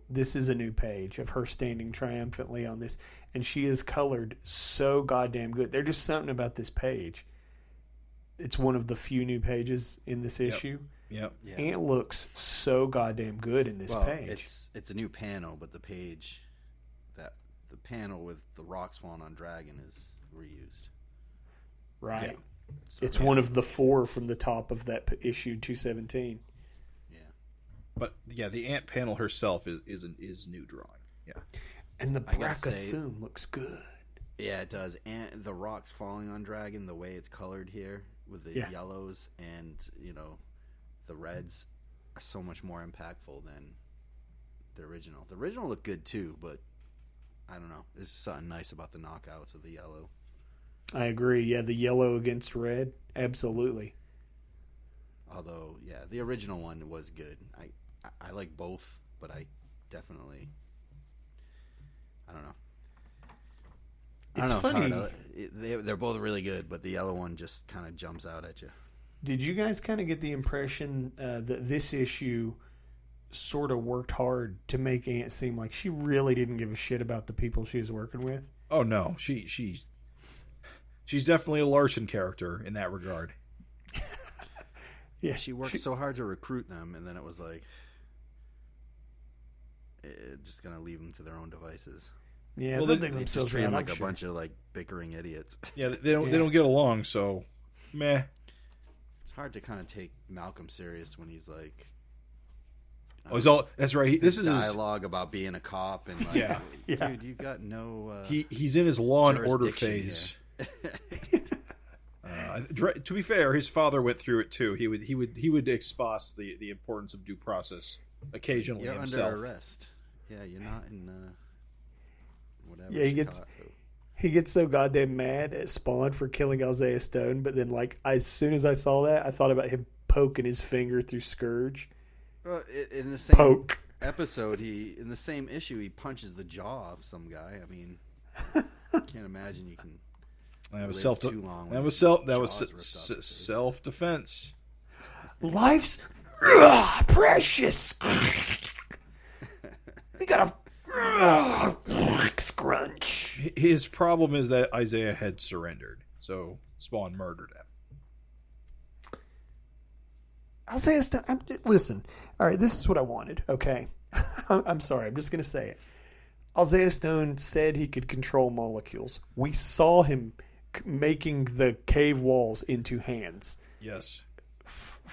this is a new page of her standing triumphantly on this, and she is colored so goddamn good. There's just something about this page. It's one of the few new pages in this issue. Yep. Yeah. And it looks so goddamn good in this page. It's a new panel, but the panel with the rocks falling on Dragon is reused. Right. Yeah. So, it's one of the 4 from the top of that issue 217. Yeah. But yeah, the Ant panel herself is new drawing. Yeah. And the Brackathum looks good. Yeah, it does. And the rocks falling on Dragon, the way it's colored here with the yellows and, the reds are so much more impactful than the original. The original looked good too, but I don't know. There's something nice about the knockouts of the yellow. I agree. Yeah, the yellow against red. Absolutely. Although, yeah, the original one was good. I like both, but I definitely... I don't know. It's funny. They're both really good, but the yellow one just kind of jumps out at you. Did you guys kind of get the impression that this issue sort of worked hard to make Ant seem like she really didn't give a shit about the people she was working with? Oh no, she's definitely a Larsen character in that regard. Yeah, she worked so hard to recruit them, and then it was like just gonna leave them to their own devices. Yeah, well, they just treat them like a bunch of like bickering idiots. Yeah, they don't get along, so meh. It's hard to kind of take Malcolm serious when he's like, that's right. This is dialogue about being a cop and like, dude, you got no. He's in his Law and Order phase. To be fair, his father went through it too. He would expose the importance of due process occasionally. You're himself. under arrest. Yeah, you're not in whatever. Yeah, he gets so goddamn mad at Spawn for killing Isaiah Stone, but then like as soon as I saw that, I thought about him poking his finger through Scourge. Well, in the same episode, in the same issue, he punches the jaw of some guy. I mean, I can't imagine you can. That was self-defense. Life's precious. We got a scrunch. His problem is that Isaiah had surrendered, so Spawn murdered him. Isaiah Stone, listen. All right, this is what I wanted. Okay, I'm sorry. I'm just going to say it. Isaiah Stone said he could control molecules. We saw him making the cave walls into hands. Yes.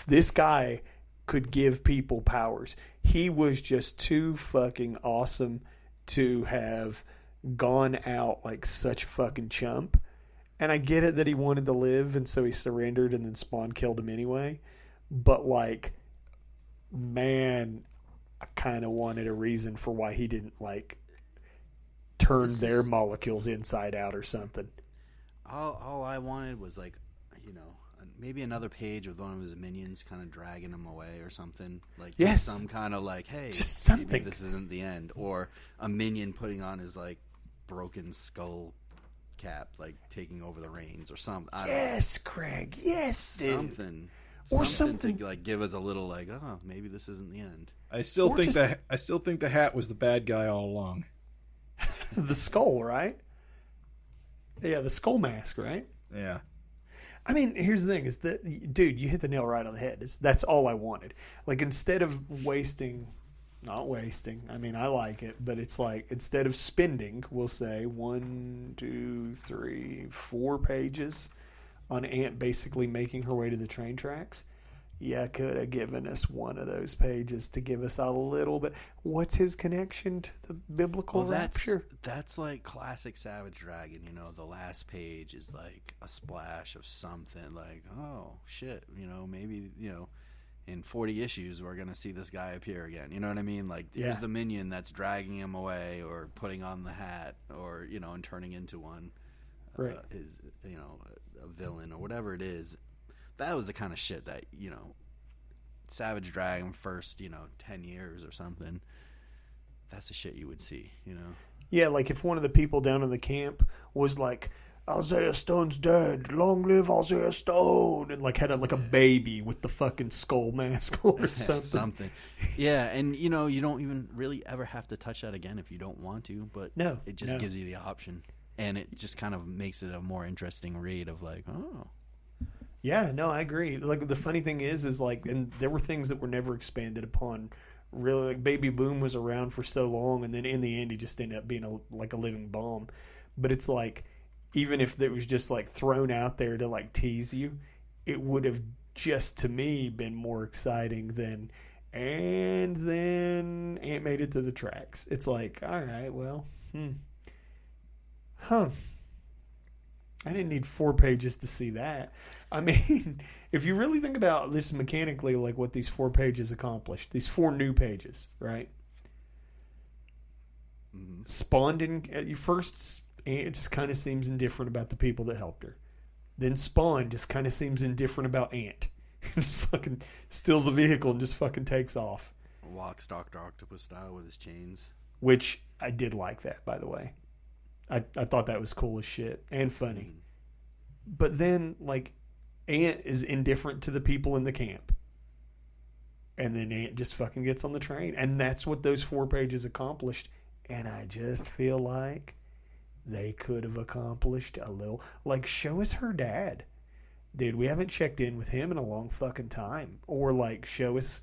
This guy could give people powers. He was just too fucking awesome to have gone out like such a fucking chump. And I get it that he wanted to live, and so he surrendered, and then Spawn killed him anyway. But, like, man, I kind of wanted a reason for why he didn't, like, turn their molecules inside out or something. All I wanted was, like, you know, maybe another page with one of his minions kind of dragging him away or something. Like, yes. Just some kind of, like, hey, just something. Maybe this isn't the end. Or a minion putting on his, like, broken skull cap, like taking over the reins or something. Yes, Craig. Yes, dude. Something to like give us a little like, oh, maybe this isn't the end. I still think the hat was the bad guy all along. The skull, right? Yeah, the skull mask, right? Yeah. I mean, here's the thing: is that, dude, you hit the nail right on the head. That's all I wanted. Like, instead of not wasting. I mean, I like it, but it's like, instead of spending, we'll say 1, 2, 3, 4 pages on Ant basically making her way to the train tracks. Yeah, could have given us one of those pages to give us a little bit. What's his connection to the biblical rapture? That's like classic Savage Dragon. You know, the last page is like a splash of something. Like, oh shit, you know, maybe, you know, in 40 issues, we're going to see this guy appear again. You know what I mean? Like, here's the minion that's dragging him away or putting on the hat or, you know, and turning into one. Right. Is, you know, a villain or whatever it is. That was the kind of shit that, you know, Savage Dragon first, you know, 10 years or something. That's the shit you would see, you know? Yeah, like if one of the people down in the camp was like, Isaiah Stone's dead. Long live Isaiah Stone. And like had a baby with the fucking skull mask or something. Yeah, and you know, you don't even really ever have to touch that again if you don't want to, but it just gives you the option. And it just kind of makes it a more interesting read of like, oh. Yeah, no, I agree. Like the funny thing is like, and there were things that were never expanded upon. Really, like Baby Boom was around for so long, and then in the end he just ended up being a living bomb. But it's like, even if it was just like thrown out there to like tease you, it would have just to me been more exciting than, and then Ant made it to the tracks. It's like, all right, well, I didn't need 4 pages to see that. I mean, if you really think about this mechanically, like what these 4 pages accomplished, these 4 new pages, right? Mm-hmm. Spawned in at you first. Ant just kind of seems indifferent about the people that helped her. Then Spawn just kind of seems indifferent about Ant. Just fucking steals the vehicle and just fucking takes off. Walks Dr. Octopus style with his chains. Which I did like that, by the way. I thought that was cool as shit and funny. But then, like, Ant is indifferent to the people in the camp. And then Ant just fucking gets on the train. And that's what those 4 pages accomplished. And I just feel like they could have accomplished a little. Like, show us her dad. Dude, we haven't checked in with him in a long fucking time. Or, like, show us,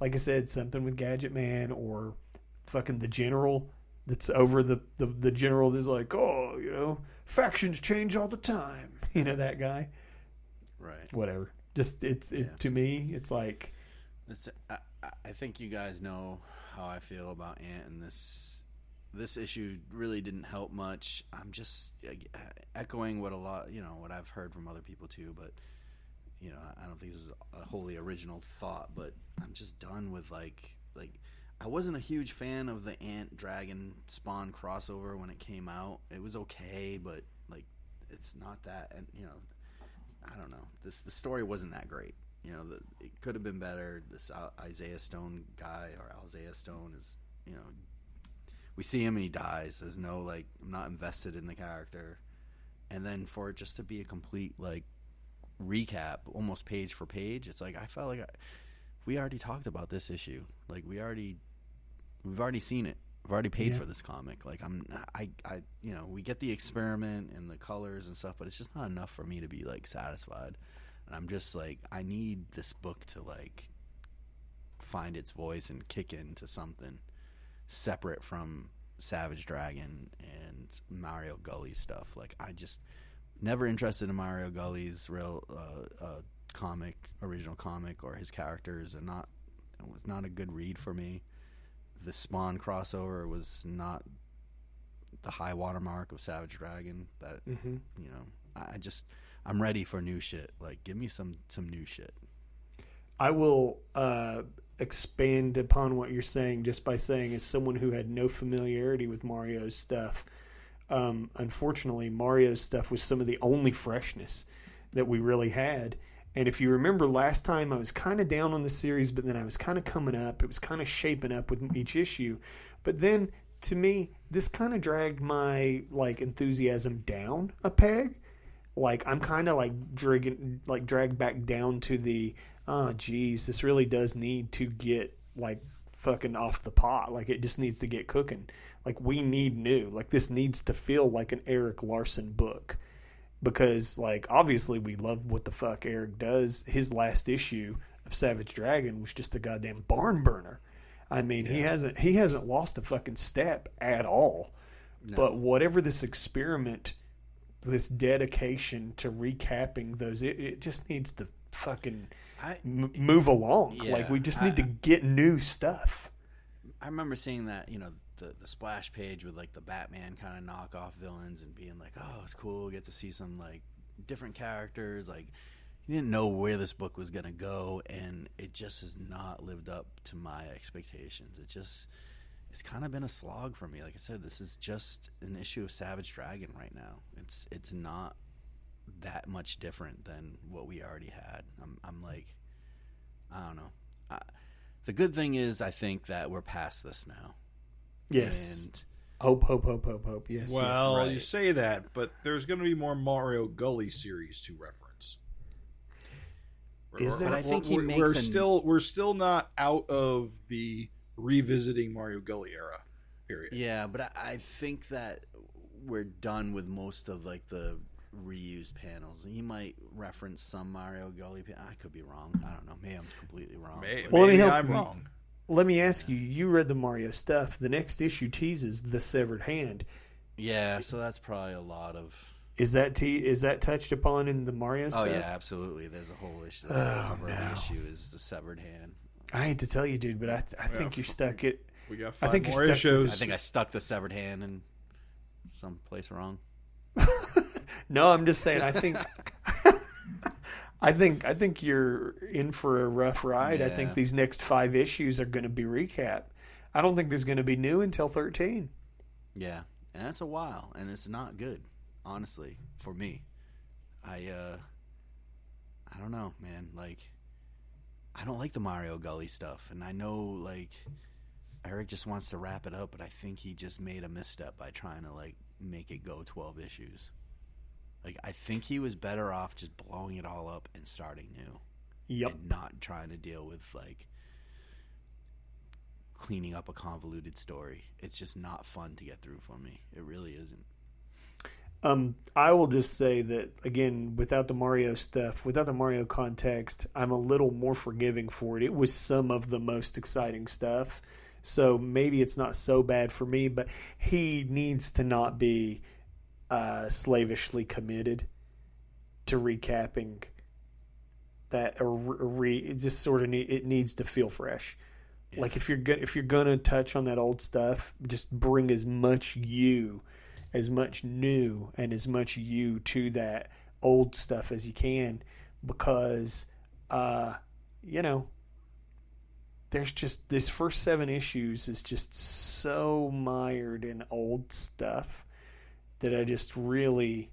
like I said, something with Gadget Man or fucking the general that's over the general that's like, oh, you know, factions change all the time. You know, that guy. Right. Whatever. Just, to me, it's like. I think you guys know how I feel about Ant, and this issue really didn't help much. I'm just echoing what what I've heard from other people too, but you know, I don't think this is a wholly original thought, but I'm just done with like I wasn't a huge fan of the Ant Dragon Spawn crossover when it came out. It was okay, but like it's not that, and you know, I don't know. The story wasn't that great. You know, it could have been better. This Isaiah Stone guy, or Isaiah Stone, is, you know, we see him and he dies. There's no, like, I'm not invested in the character. And then for it just to be a complete, like, recap, almost page for page, it's like, I felt like we already talked about this issue. Like, we've already seen it. We've already paid for this comic. Like, you know, we get the experiment and the colors and stuff, but it's just not enough for me to be, like, satisfied. And I'm just like, I need this book to, like, find its voice and kick into something separate from Savage Dragon and Mario Gully stuff. Like, never interested in Mario Gully's original comic, or his characters. It was not a good read for me. The Spawn crossover was not the high watermark of Savage Dragon. That I'm ready for new shit. Like, give me some new shit. I will expand upon what you're saying just by saying, as someone who had no familiarity with Mario's stuff, unfortunately, Mario's stuff was some of the only freshness that we really had. And if you remember last time, I was kind of down on the series, but then I was kind of coming up. It was kind of shaping up with each issue. But then, to me, this kind of dragged my enthusiasm down a peg. Like, I'm kind of dragged back down to the, this really does need to get fucking off the pot. Like, it just needs to get cooking. Like, we need new. Like, this needs to feel like an Erik Larsen book. Because, obviously we love what the fuck Erik does. His last issue of Savage Dragon was just a goddamn barn burner. I mean, he hasn't lost a fucking step at all. No. But whatever this experiment, this dedication to recapping those, it just needs to fucking move along. Yeah, we just need to get new stuff. I remember seeing that, the splash page with the Batman kind of knockoff villains, and being like, oh, it's cool, get to see some different characters. You didn't know where this book was gonna go, and it just has not lived up to my expectations. It's kind of been a slog for me. Like I said, this is just an issue of Savage Dragon right now. It's not that much different than what we already had. I'm like, I don't know. The good thing is, I think that we're past this now. Yes. And hope. Yes. Well, yes. Right. You say that, but there's going to be more Mario Gully series to reference. Is there? But I think we're still not out of the revisiting Mario Gully era. Period. Yeah, but I think that we're done with most of the reused panels. He might reference some Mario Gully. I could be wrong. I don't know. Maybe I'm completely wrong. Maybe I'm wrong. Let me ask you, you read the Mario stuff. The next issue teases the severed hand. Yeah, so that's probably a lot of... Is that touched upon in the Mario stuff? Oh, yeah, absolutely. There's a whole issue. The cover of the issue is the severed hand. I hate to tell you, dude, but I think you stuck it... We got 5 more issues. I think I stuck the severed hand in some place wrong. No, I'm just saying, I think... I think you're in for a rough ride. Yeah. I think these next 5 issues are going to be recap. I don't think there's going to be new until 13. Yeah, and that's a while, and it's not good, honestly, for me. I don't know, man. I don't like the Mario Gully stuff, and I know Erik just wants to wrap it up, but I think he just made a misstep by trying to make it go 12 issues. I think he was better off just blowing it all up and starting new. Yep. And not trying to deal with cleaning up a convoluted story. It's just not fun to get through for me. It really isn't. I will just say that, again, without the Mario stuff, without the Mario context, I'm a little more forgiving for it. It was some of the most exciting stuff. So maybe it's not so bad for me, but he needs to not be slavishly committed to recapping that, it just sort of it needs to feel fresh. Yeah. If you're gonna touch on that old stuff, just bring as much new and as much you to that old stuff as you can, because there's just this first 7 issues is just so mired in old stuff that I just really,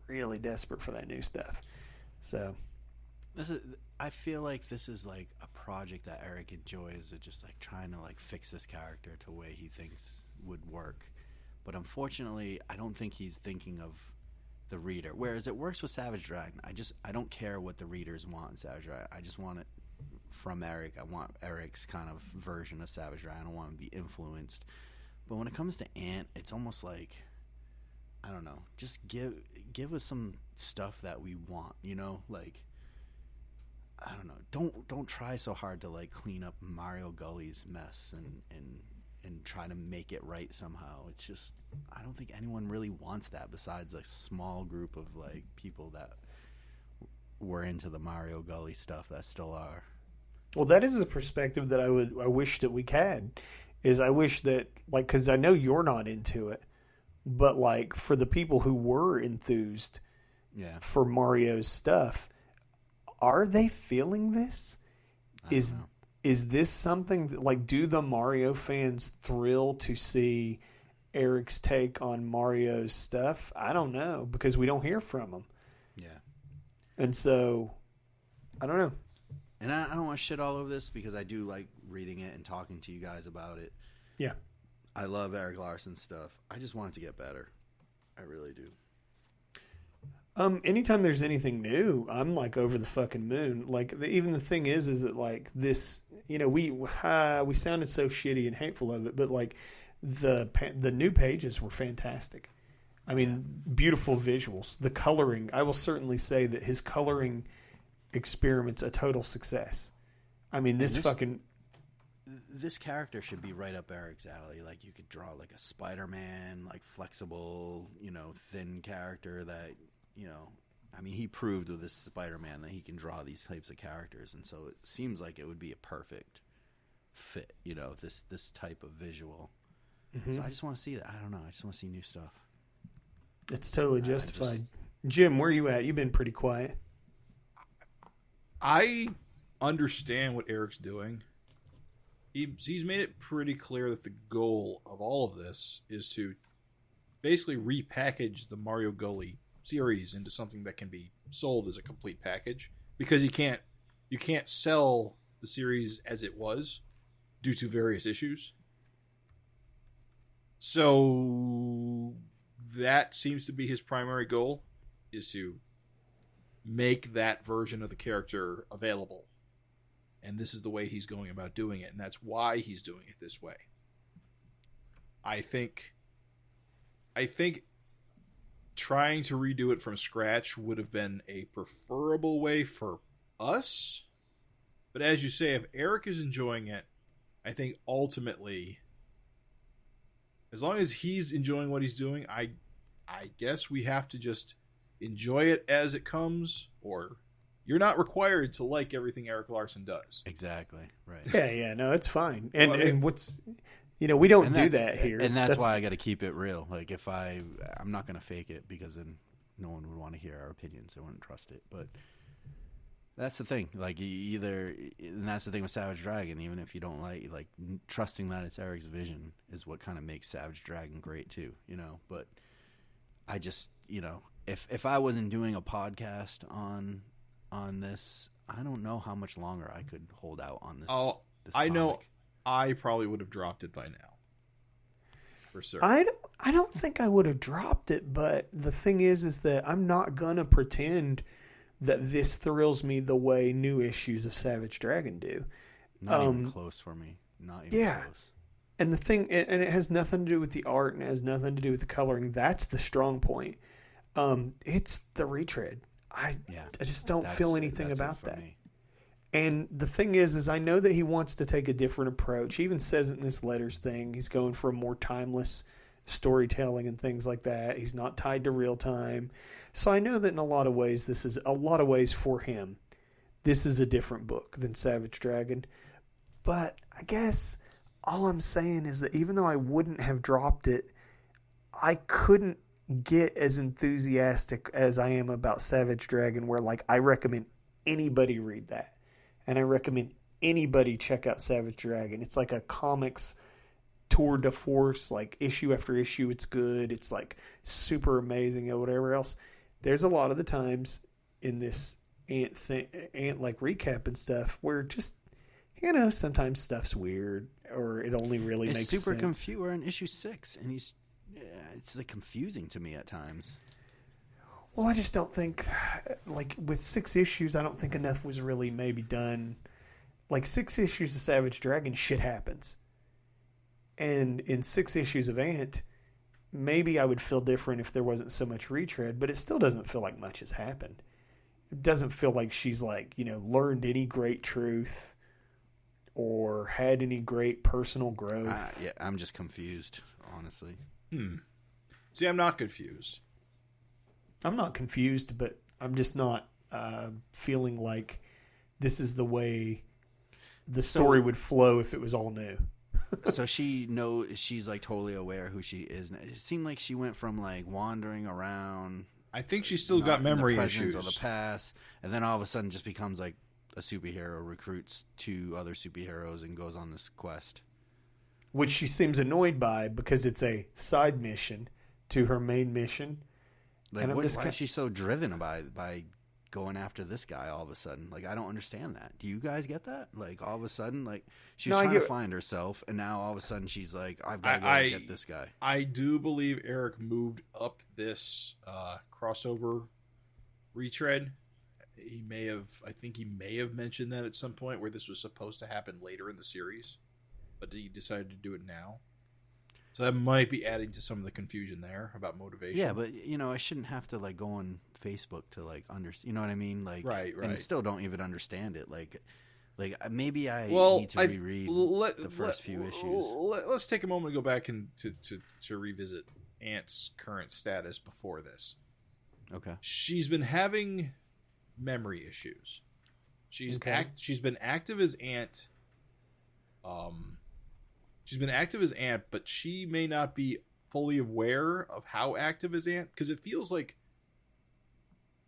really desperate for that new stuff. So, I feel like this is a project that Erik enjoys, of just trying to fix this character to the way he thinks would work. But unfortunately, I don't think he's thinking of the reader. Whereas it works with Savage Dragon. I don't care what the readers want in Savage Dragon. I just want it from Erik. I want Erik's kind of version of Savage Dragon. I don't want him to be influenced. But when it comes to Ant, it's almost I don't know. Just give us some stuff that we want, I don't know. Don't try so hard to clean up Mario Gully's mess and and try to make it right somehow. It's just, I don't think anyone really wants that besides a small group of like people that were into the Mario Gully stuff that still are. Well, that is the perspective that I wish that we had. Is I wish that, like, because I know you're not into it, but like for the people who were enthused, for Mario's stuff, are they feeling this? Is this something that, like, do the Mario fans thrill to see Erik's take on Mario's stuff? I don't know, because we don't hear from him. Yeah. And so, I don't know. And I don't want to shit all over this because I do like reading it and talking to you guys about it. Yeah. I love Erik Larsen's stuff. I just want it to get better. I really do. Anytime there's anything new, I'm like over the fucking moon. Like even the thing is that like this, we sounded so shitty and hateful of it, but like the new pages were fantastic. I mean, beautiful visuals. The coloring, I will certainly say that his coloring experiment's a total success. I mean, this character should be right up Erik's alley. Like you could draw like a Spider-Man, like flexible, thin character that. I mean, he proved with this Spider-Man that he can draw these types of characters, and so it seems like it would be a perfect fit, this type of visual. Mm-hmm. So I just want to see that. I don't know. I just want to see new stuff. It's totally justified. Jim, where are you at? You've been pretty quiet. I understand what Erik's doing. He's made it pretty clear that the goal of all of this is to basically repackage the Mario Gully series into something that can be sold as a complete package, because you can't sell the series as it was due to various issues. So that seems to be his primary goal, is to make that version of the character available. And this is the way he's going about doing it, and that's why he's doing it this way. I think trying to redo it from scratch would have been a preferable way for us. But as you say, if Erik is enjoying it, I think ultimately, as long as he's enjoying what he's doing, I guess we have to just enjoy it as it comes, or you're not required to like everything Erik Larsen does. Exactly. Right. Yeah, no, it's fine. And what's... we don't do that here. And that's why I got to keep it real. Like, if I'm not going to fake it, because then no one would want to hear our opinions. They wouldn't trust it. But that's the thing. Like, and that's the thing with Savage Dragon. Even if you don't like trusting that it's Erik's vision is what kind of makes Savage Dragon great too, But I just, if I wasn't doing a podcast on this, I don't know how much longer I could hold out on this. Oh, this I comic. know. I probably would have dropped it by now. For certain. I don't think I would have dropped it, but the thing is that I'm not gonna pretend that this thrills me the way new issues of Savage Dragon do. Not even close for me. Not even close. And the thing, and it has nothing to do with the art, and it has nothing to do with the coloring. That's the strong point. It's the retread. I just don't feel anything about that. Me. And the thing is I know that he wants to take a different approach. He even says it in this letters thing. He's going for a more timeless storytelling and things like that. He's not tied to real time. So I know that in a lot of ways, for him, this is a different book than Savage Dragon. But I guess all I'm saying is that even though I wouldn't have dropped it, I couldn't get as enthusiastic as I am about Savage Dragon, where like I recommend anybody read that. And I recommend anybody check out Savage Dragon. It's like a comics tour de force, like issue after issue. It's good. It's like super amazing or whatever else. There's a lot of the times in this ant like recap and stuff where just, sometimes stuff's weird or it only really makes sense. It's super confusing. We're in issue 6 and it's like confusing to me at times. Well, I just don't think, like, with 6 issues, I don't think enough was really maybe done. Like, 6 issues of Savage Dragon, shit happens. And in 6 issues of Ant, maybe I would feel different if there wasn't so much retread, but it still doesn't feel like much has happened. It doesn't feel like she's, like, learned any great truth or had any great personal growth. Yeah, I'm just confused, honestly. See, I'm not confused. I'm not confused, but I'm just not feeling like this is the way the story would flow if it was all new. So she's like totally aware who she is. It seemed like she went from like wandering around. I think she's still got memory in the issues of the past, and then all of a sudden just becomes like a superhero, recruits 2 other superheroes, and goes on this quest. Which she seems annoyed by because it's a side mission to her main mission. Like, why is she so driven by going after this guy all of a sudden? Like, I don't understand that. Do you guys get that? Like, all of a sudden, like, she's trying to find herself, and now all of a sudden she's like, I've got to go get this guy. I do believe Erik moved up this crossover retread. I think he may have mentioned that at some point where this was supposed to happen later in the series, but he decided to do it now. So that might be adding to some of the confusion there about motivation. Yeah, but I shouldn't have to like go on Facebook to like understand. You know what I mean? Like, right. And still don't even understand it. Like maybe I need to reread the first few issues. Let's take a moment to go back and to revisit Ant's current status before this. Okay. She's been having memory issues. She's been active as Ant. She's been active as Ant, but she may not be fully aware of how active as Ant, because it feels like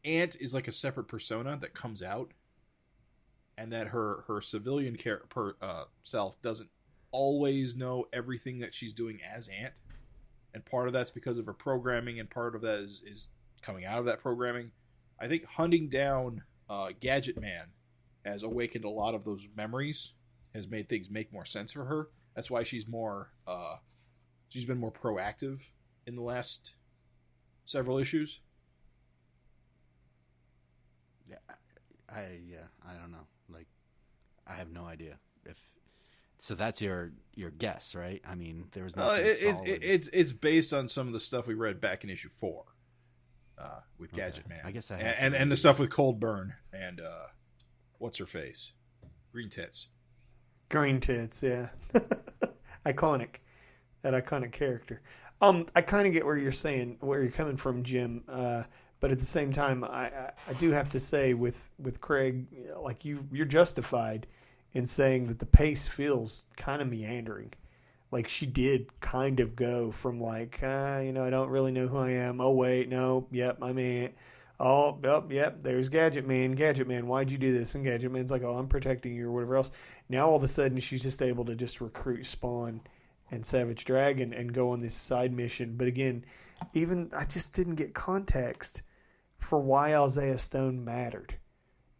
Ant is like a separate persona that comes out, and that her civilian self doesn't always know everything that she's doing as Ant, and part of that's because of her programming, and part of that is coming out of that programming. I think hunting down Gadget Man has awakened a lot of those memories, has made things make more sense for her. That's why she's been more proactive in the last several issues. Yeah, I don't know. Like, I have no idea so. That's your guess, right? I mean, there was nothing solid. It's based on some of the stuff we read back in issue 4 with Gadget Man. I guess and the stuff with Cold Burn and what's her face, Green Tits. Green Tits, yeah. Iconic. That iconic character. I kind of get where you're coming from, Jim. But at the same time, I do have to say with Craig, like you're justified in saying that the pace feels kind of meandering. Like she did kind of go from like, I don't really know who I am. Oh wait, no, yep, I'm Ant. Oh, yep, there's Gadget Man. Gadget Man, why'd you do this? And Gadget Man's like, oh, I'm protecting you or whatever else. Now all of a sudden she's just able to just recruit Spawn and Savage Dragon and go on this side mission. But again, even I just didn't get context for why Isaiah Stone mattered.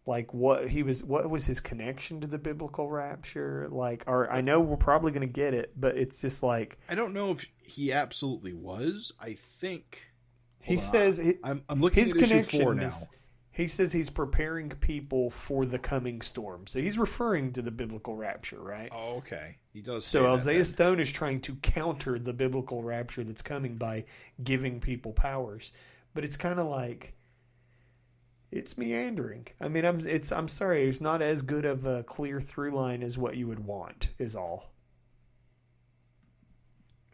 Like what was his connection to the biblical rapture? Like, or I know we're probably going to get it, but it's just like I don't know if he absolutely was. I think he says I'm looking his at issue connection 4 now. He says he's preparing people for the coming storm. So he's referring to the biblical rapture, right? Oh, okay. He does. So Isaiah Stone is trying to counter the biblical rapture that's coming by giving people powers. But it's kind of like it's meandering. I mean, I'm sorry, it's not as good of a clear through line as what you would want, is all.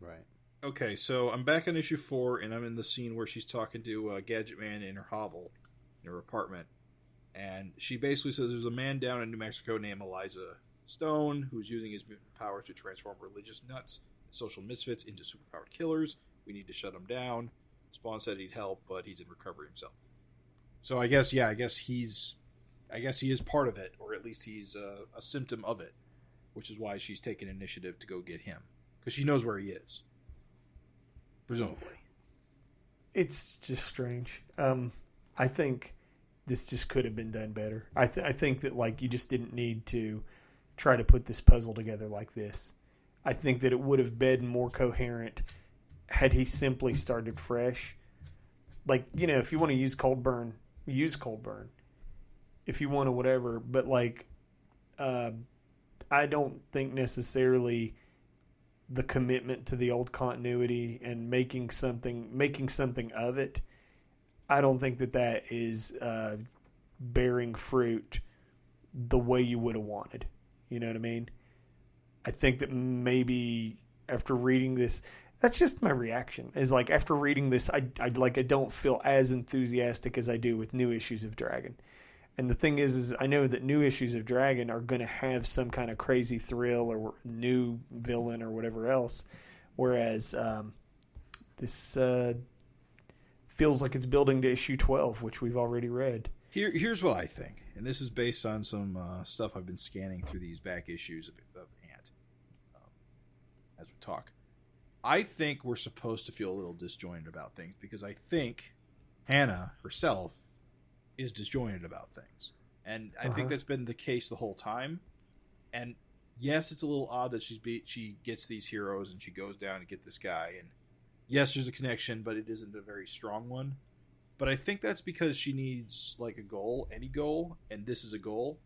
Right. Okay, so I'm back on issue 4, and I'm in the scene where she's talking to Gadget Man in her hovel, in her apartment, and she basically says there's a man down in New Mexico named Eliza Stone who's using his mutant powers to transform religious nuts and social misfits into superpowered killers. We need to shut him down. Spawn said he'd help, but he's in recovery himself. So I guess he is part of it, or at least he's a symptom of it, which is why she's taking initiative to go get him, because she knows where he is. Presumably. It's just strange. I think this just could have been done better. I think that like you just didn't need to try to put this puzzle together like this. I think that it would have been more coherent had he simply started fresh. Like, if you want to use Cold Burn, use Cold Burn. If you want to whatever, but like I don't think necessarily the commitment to the old continuity and making something of it, I don't think that is bearing fruit the way you would have wanted. You know what I mean? I think that maybe after reading this, that's just my reaction. Is like after reading this, I don't feel as enthusiastic as I do with new issues of Dragon. And the thing is I know that new issues of Dragon are going to have some kind of crazy thrill or new villain or whatever else, whereas this feels like it's building to issue 12, which we've already read. Here's what I think, and this is based on some stuff I've been scanning through these back issues of Ant as we talk. I think we're supposed to feel a little disjointed about things because I think Hannah herself is disjointed about things. And I think that's been the case the whole time. And yes, it's a little odd that she gets these heroes and she goes down to get this guy. And yes, there's a connection, but it isn't a very strong one. But I think that's because she needs like a goal, any goal, and this is a goal.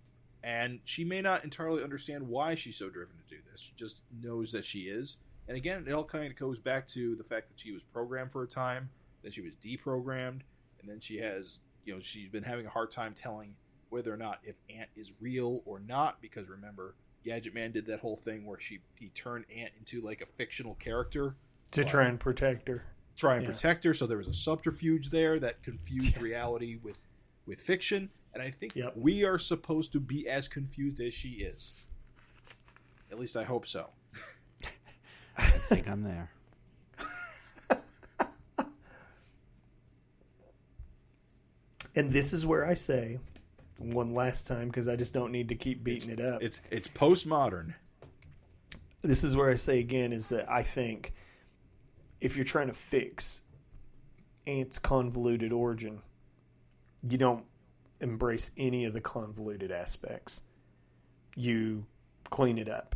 And she may not entirely understand why she's so driven to do this. She just knows that she is. And again, it all kind of goes back to the fact that she was programmed for a time, then she was deprogrammed, and then she has, she's been having a hard time telling whether or not if Ant is real or not, because remember, Gadget Man did that whole thing where he turned Ant into like a fictional character. To try and protect her. Protect her, so there was a subterfuge there that confused reality with fiction, and I think we are supposed to be as confused as she is. At least I hope so. I think I'm there. And this is where I say one last time, because I just don't need to keep beating it up. It's postmodern. This is where I say again is that I think if you're trying to fix Ant's convoluted origin, you don't embrace any of the convoluted aspects. You clean it up.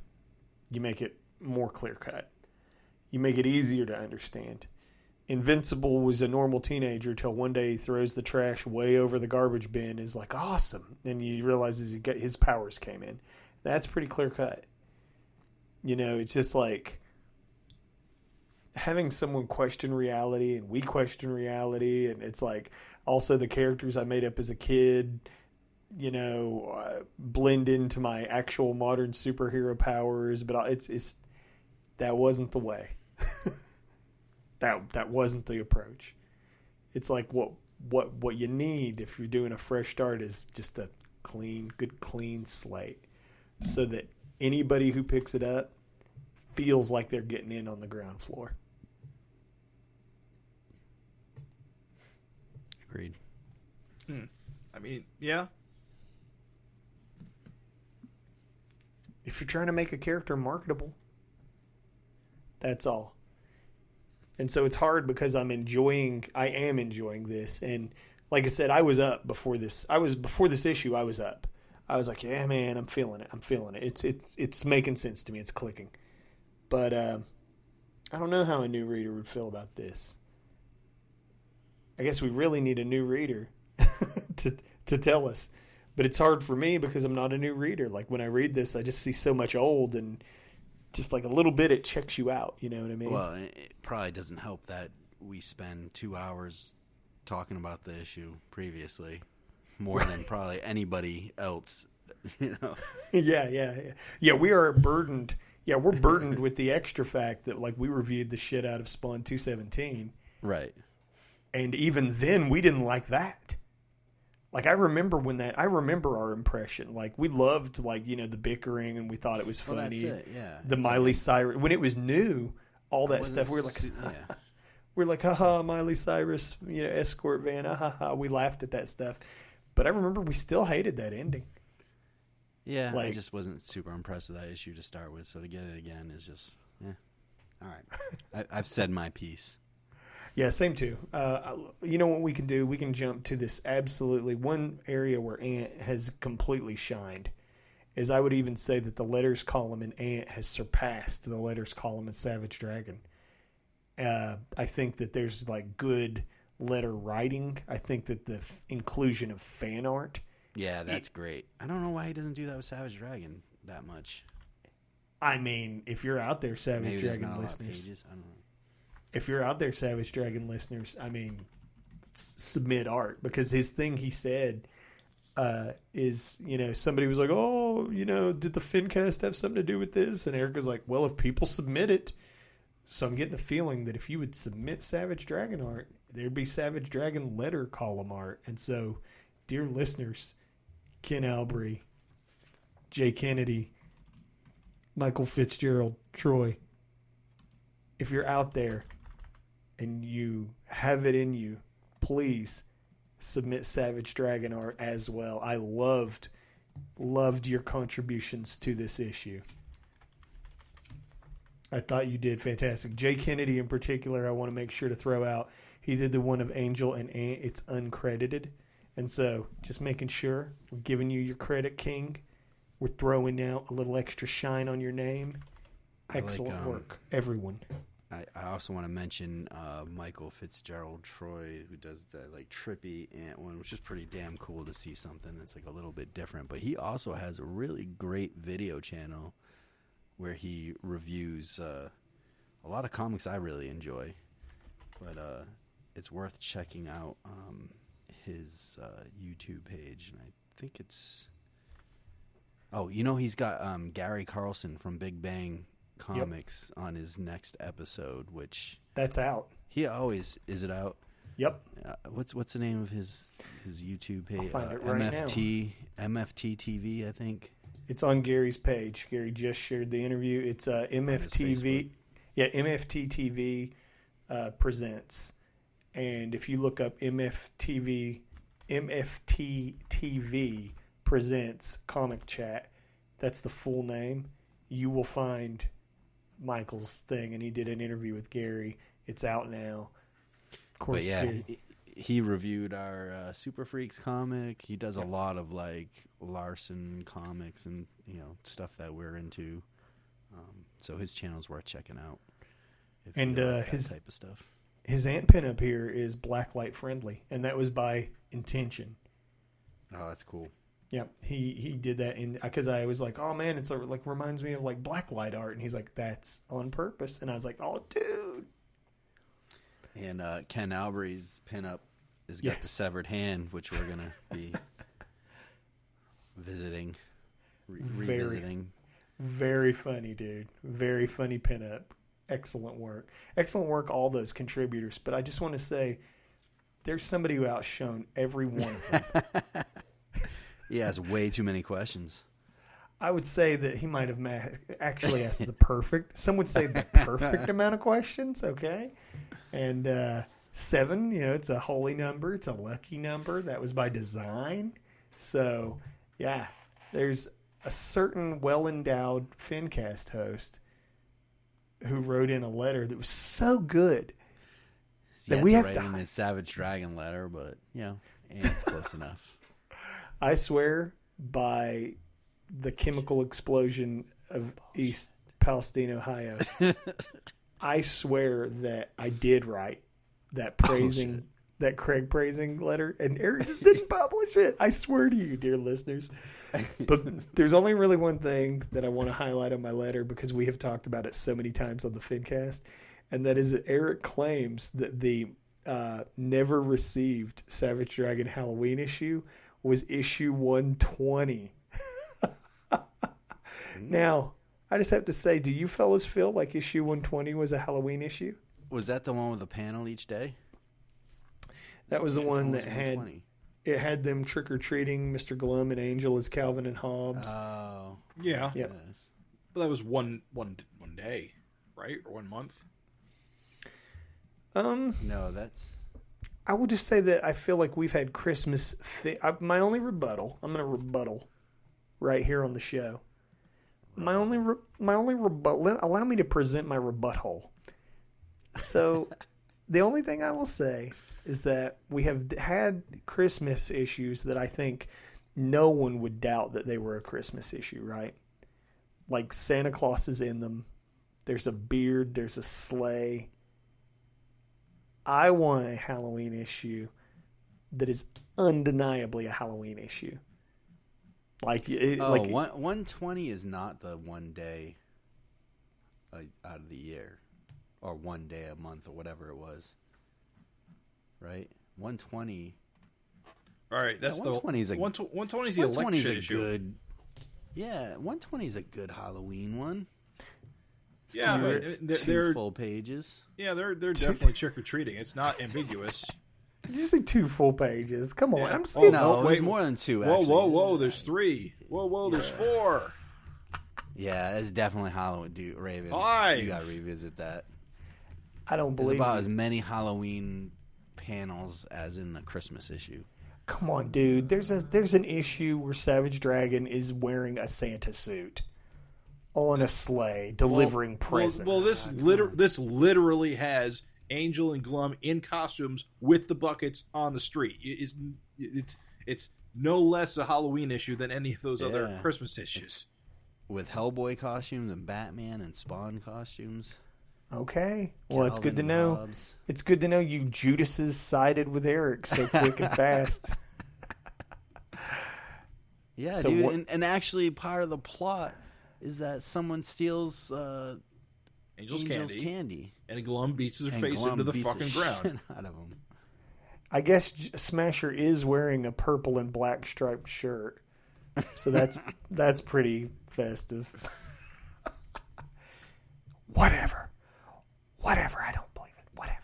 You make it more clear-cut. You make it easier to understand. Invincible was a normal teenager till one day he throws the trash way over the garbage bin, is like, awesome. And he realizes his powers came in. That's pretty clear-cut. It's just like having someone question reality, and we question reality, and it's like also the characters I made up as a kid, blend into my actual modern superhero powers, but it's that wasn't the way. that wasn't the approach. It's like what you need if you're doing a fresh start is just a good clean slate, so that anybody who picks it up feels like they're getting in on the ground floor. Agreed. I mean, yeah. If you're trying to make a character marketable, that's all. And so it's hard because I am enjoying this. And like I said, I was up before this. Before this issue, I was up. I was like, yeah, man, I'm feeling it. It's making sense to me. It's clicking. But I don't know how a new reader would feel about this. I guess we really need a new reader to tell us. But it's hard for me because I'm not a new reader. Like when I read this, I just see so much old, and just like a little bit, it checks you out. You know what I mean? Well, it probably doesn't help that we spend 2 hours talking about the issue previously, more than probably anybody else. Yeah. We are burdened. Yeah, we're burdened with the extra fact that like we reviewed the shit out of Spawn 217. Right. And even then, we didn't like that. Like I remember our impression. Like we loved the bickering, and we thought it was funny. Well, that's it, yeah. The Miley Cyrus, when it was new, all that stuff. We were like, we're like, haha, Miley Cyrus, escort van, haha. We laughed at that stuff. But I remember we still hated that ending. Yeah, I just wasn't super impressed with that issue to start with. So to get it again is just, all right. I've said my piece. Yeah, same too. You know what we can do? We can jump to this absolutely one area where Ant has completely shined. Is I would even say that the letters column in Ant has surpassed the letters column in Savage Dragon. I think that there's like good letter writing. I think that the inclusion of fan art. Yeah, that's great. I don't know why he doesn't do that with Savage Dragon that much. I mean, if you're out there, Savage Dragon listeners. I don't know. If you're out there, Savage Dragon listeners, I mean, submit art. Because his thing he said, is, somebody was like, oh, did the FINcast have something to do with this? And Erik was like, well, if people submit it. So I'm getting the feeling that if you would submit Savage Dragon art, there'd be Savage Dragon letter column art. And so, dear listeners, Ken Albury, Jay Kennedy, Michael Fitzgerald, Troy, if you're out there and you have it in you, please submit Savage Dragon art as well. I loved your contributions to this issue. I thought you did fantastic. Jay Kennedy in particular, I want to make sure to throw out. He did the one of Angel and Ant. It's uncredited. And so just making sure we're giving you your credit, King. We're throwing out a little extra shine on your name. Excellent work, everyone. I also want to mention Michael Fitzgerald Troy, who does the trippy ant one, which is pretty damn cool to see something that's a little bit different. But he also has a really great video channel where he reviews a lot of comics I really enjoy. But it's worth checking out his YouTube page. And I think it's... Oh, he's got Gary Carlson from Big Bang Comics on his next episode, which... That's out. He always... Is it out? Yep. What's the name of his YouTube page? I'll find it right MFT TV, I think. It's on Gary's page. Gary just shared the interview. It's MFTV. Yeah, MFT TV presents. And if you look up MFT TV presents Comic Chat, that's the full name, you will find Michael's thing. And he did an interview with Gary. It's out now. Of course, but yeah, he reviewed our Super Freaks comic. He does a lot of Larsen comics and stuff that we're into. So his channel's worth checking out. And his type of stuff. His ant pin up here is blacklight friendly, and that was by intention. Oh, that's cool. Yeah, he did that because I was like, oh man, it's reminds me of blacklight art, and he's like, that's on purpose, and I was like, oh dude. And Ken Albury's pinup has got the severed hand, which we're gonna be visiting, revisiting. Very funny, dude. Very funny pinup. Excellent work. Excellent work, all those contributors. But I just want to say, there's somebody who outshone every one of them. He has way too many questions. I would say that he might have actually asked the perfect. Some would say the perfect amount of questions. Okay, and 7. It's a holy number. It's a lucky number. That was by design. So yeah, there's a certain well-endowed FINcast host who wrote in a letter that was so good that we have to write in his Savage Dragon letter, but it's close enough. I swear by the chemical explosion of East Palestine, Ohio, I swear that I did write that that Craig praising letter, and Erik just didn't publish it. I swear to you, dear listeners. But there's only really one thing that I want to highlight on my letter, because we have talked about it so many times on the FINcast, and that is that Erik claims that the never received Savage Dragon Halloween issue was issue 120. Now, I just have to say, do you fellas feel like issue 120 was a Halloween issue? Was that the one with the panel each day? That was the one that had them trick-or-treating Mr. Glum and Angel as Calvin and Hobbes. Oh. Yeah. Yep. Yes. But that was one day, right? Or 1 month? No, that's... I will just say that I feel like we've had Christmas... my only rebuttal... I'm going to rebuttal right here on the show. My only rebuttal... Allow me to present my rebuttal. So, the only thing I will say is that we have had Christmas issues that I think no one would doubt that they were a Christmas issue, right? Like Santa Claus is in them. There's a beard. There's a sleigh. I want a Halloween issue that is undeniably a Halloween issue. 120 is not the one day out of the year, or one day a month, or whatever it was, right? 120. All right, that's the 120's 120 is the election 120's a issue. good. Yeah, 120 is a good Halloween one. It's Yeah, got but two they're full pages. yeah, they're definitely trick or treating. It's not ambiguous. Did you say 2 full pages? Come on, Yeah. I'm saying No, wait. it's more than 2. Whoa, Actually. whoa! There's 3. Whoa! There's 4. Yeah, it's definitely Halloween. Dude, Raven, 5. You gotta revisit that. I don't There's believe about you. as many Halloween panels as in the Christmas issue. Come on, dude. There's an issue where Savage Dragon is wearing a Santa suit on a sleigh delivering presents. Well, this literally has Angel and Glum in costumes with the buckets on the street. It's no less a Halloween issue than any of those other Yeah. Christmas issues. With Hellboy costumes and Batman and Spawn costumes. Okay. Well, it's good to Calvin know. Hobbes. It's good to know you Judases sided with Erik so quick and fast. Yeah, So dude. what- And actually, part of the plot is that someone steals Angel's Angel's candy, candy. and Glum beats his And face Glum into the beats fucking the ground. shit out of him. I guess Smasher is wearing a purple and black striped shirt. So that's pretty festive. Whatever, I don't believe it. Whatever.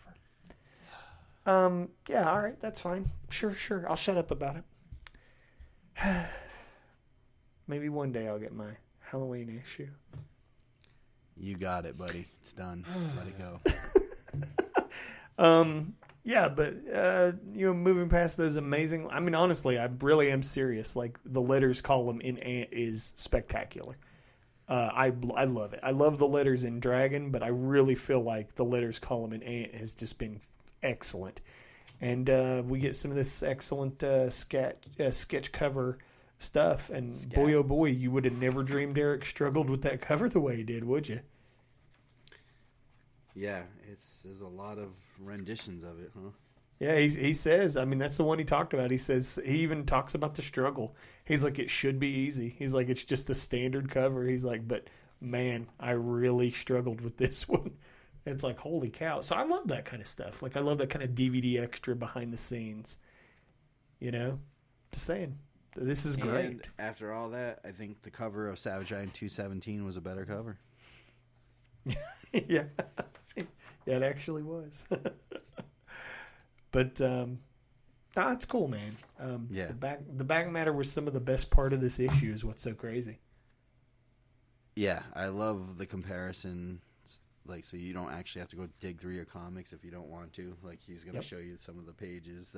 Yeah, all right, that's fine. Sure. I'll shut up about it. Maybe one day I'll get my Halloween issue. You got it, buddy. It's done. Let it go. Yeah, but moving past those amazing. I mean, honestly, I really am serious. Like the letters column in Ant is spectacular. I love it. I love the letters in Dragon, but I really feel like the letters column in Ant has just been excellent. And we get some of this excellent sketch cover stuff. And boy, oh boy, you would have never dreamed Erik struggled with that cover the way he did, would you? Yeah, there's a lot of renditions of it, huh? Yeah, he says, I mean, that's the one he talked about. He says, he even talks about the struggle. He's like, it should be easy. He's like, it's just a standard cover. He's like, but man, I really struggled with this one. It's like, holy cow. So I love that kind of stuff. Like, I love that kind of DVD extra behind the scenes. Just saying. This is great. And after all that, I think the cover of Savage Dragon 217 was a better cover. Yeah. Yeah, it actually was. But it's cool, man. Yeah. The back matter was some of the best part of this issue is what's so crazy. Yeah, I love the comparison. Like, so you don't actually have to go dig through your comics if you don't want to. Like, he's going to show you some of the pages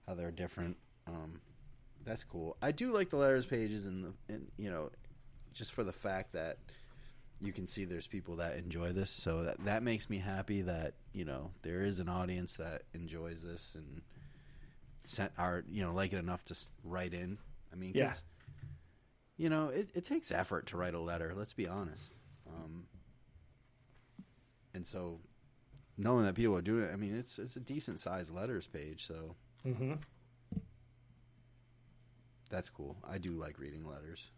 how they're different. That's cool. I do like the letters pages and just for the fact that you can see there's people that enjoy this. So that makes me happy that, there is an audience that enjoys this and like it enough to write in. I mean, 'cause, it takes effort to write a letter. Let's be honest. And so knowing that people are doing it, I mean, it's a decent sized letters page. So that's cool. I do like reading letters.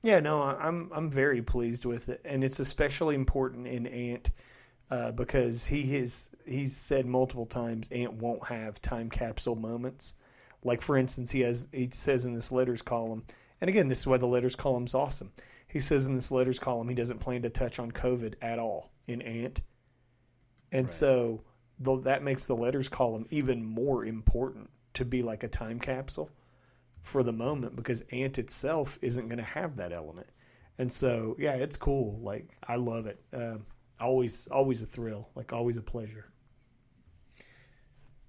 Yeah, no, I'm very pleased with it, and it's especially important in Ant because he's said multiple times Ant won't have time capsule moments. Like for instance, he says in this letters column, and again, this is why the letters column's awesome. He says in this letters column he doesn't plan to touch on COVID at all in Ant, and so that makes the letters column even more important to be like a time capsule for the moment because Ant itself isn't going to have that element. And so, yeah, it's cool. Like, I love it. Always a thrill. Like, always a pleasure.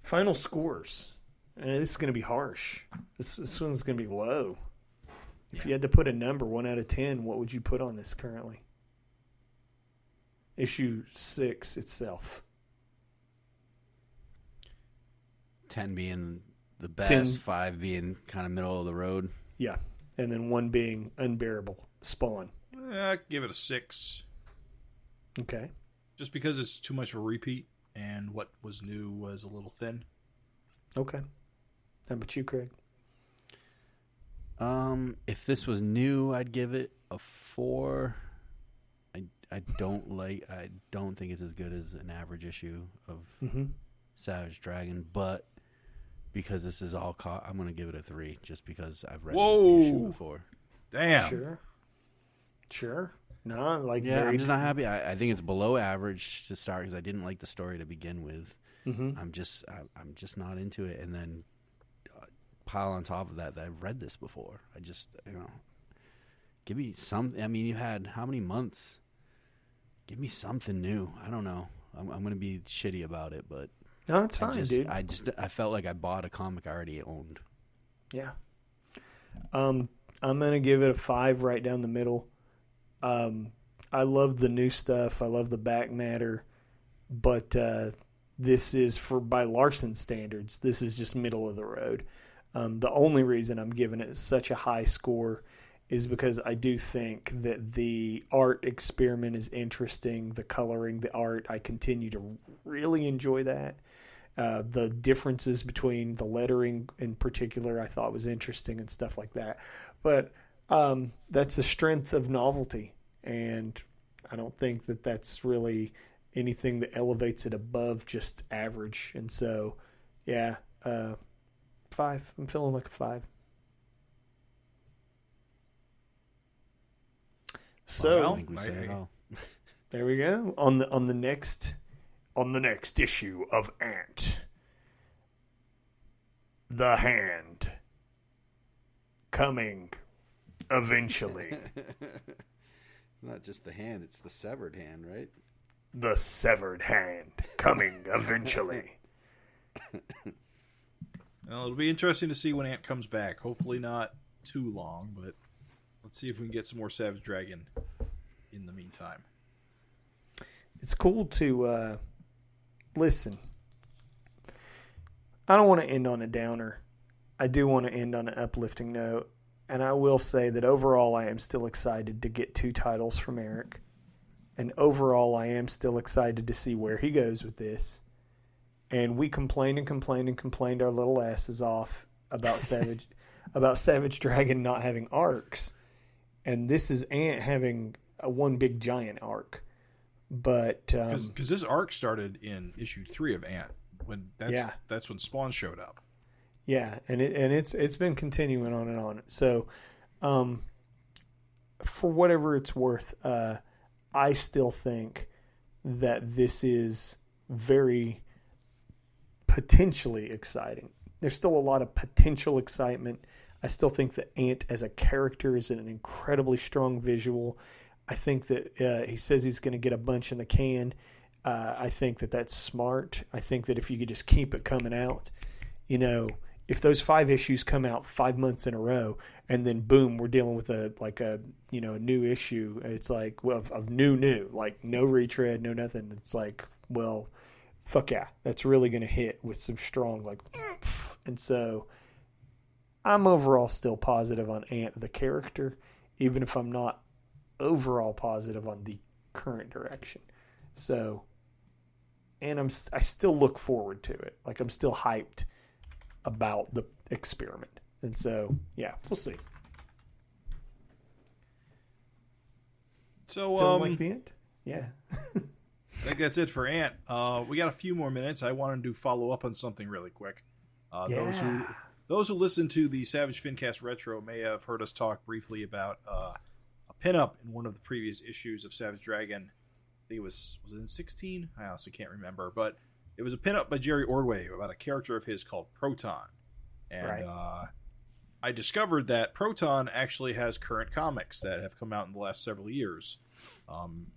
Final scores. And this is going to be harsh. This one's going to be low. If you had to put a number, 1 out of 10, what would you put on this currently? Issue 6 itself. 10 being the best, 10. 5 being kind of middle of the road. Yeah. And then 1 being unbearable. Spawn. Give it a 6. Okay. Just because it's too much of a repeat, and what was new was a little thin. Okay. How about you, Craig? If this was new, I'd give it a 4. I don't think it's as good as an average issue of Savage Dragon, but because this is all I'm going to give it a 3 just because I've read Whoa. the issue before. Damn. Sure. No, like Yeah, very... I'm just not happy. I think it's below average to start because I didn't like the story to begin with. Mm-hmm. I'm just not into it. And then pile on top of that I've read this before. I just, give me something. I mean, you had how many months? Give me something new. I don't know. I'm going to be shitty about it, but no, it's fine, dude. I felt like I bought a comic I already owned. Yeah. I'm going to give it a 5 right down the middle. I love the new stuff. I love the back matter, but this is by Larsen standards. This is just middle of the road. The only reason I'm giving it such a high score is because I do think that the art experiment is interesting. The coloring, the art, I continue to really enjoy that. The differences between the lettering in particular I thought was interesting and stuff like that. But that's the strength of novelty, and I don't think that that's really anything that elevates it above just average. And so, yeah, 5. I'm feeling like a 5. So I think we said it all. There we go. On the next issue of Ant, the Hand, coming eventually. It's not just the hand; it's the severed hand, right? The severed hand coming eventually. Well, it'll be interesting to see when Ant comes back. Hopefully not too long, but let's see if we can get some more Savage Dragon in the meantime. It's cool to listen. I don't want to end on a downer. I do want to end on an uplifting note. And I will say that overall I am still excited to get 2 titles from Erik. And overall I am still excited to see where he goes with this. And we complained our little asses off about Savage Dragon not having arcs. And this is Ant having a one big giant arc. But because this arc started in issue 3 of Ant, when that's when Spawn showed up. Yeah, and it's been continuing on and on. So, for whatever it's worth, I still think that this is very potentially exciting. There's still a lot of potential excitement. I still think that Ant as a character is an incredibly strong visual. I think that he says he's going to get a bunch in the can. I think that that's smart. I think that if you could just keep it coming out, if those 5 issues come out 5 months in a row, and then boom, we're dealing with a new issue. It's like, well, of new, like no retread, no nothing. It's like, well, fuck yeah, that's really going to hit with some strong oomph. And so I'm overall still positive on Ant the character, even if I'm not overall positive on the current direction. So, and I still look forward to it. Like, I'm still hyped about the experiment. And so, yeah, we'll see. So, like the end? Yeah. I think that's it for Ant. We got a few more minutes. I wanted to follow up on something really quick. Those who listen to the Savage FINcast Retro may have heard us talk briefly about a pinup in one of the previous issues of Savage Dragon. I think was it in 16? I honestly can't remember, but it was a pinup by Jerry Ordway about a character of his called Proton. And right. I discovered that Proton actually has current comics that have come out in the last several years.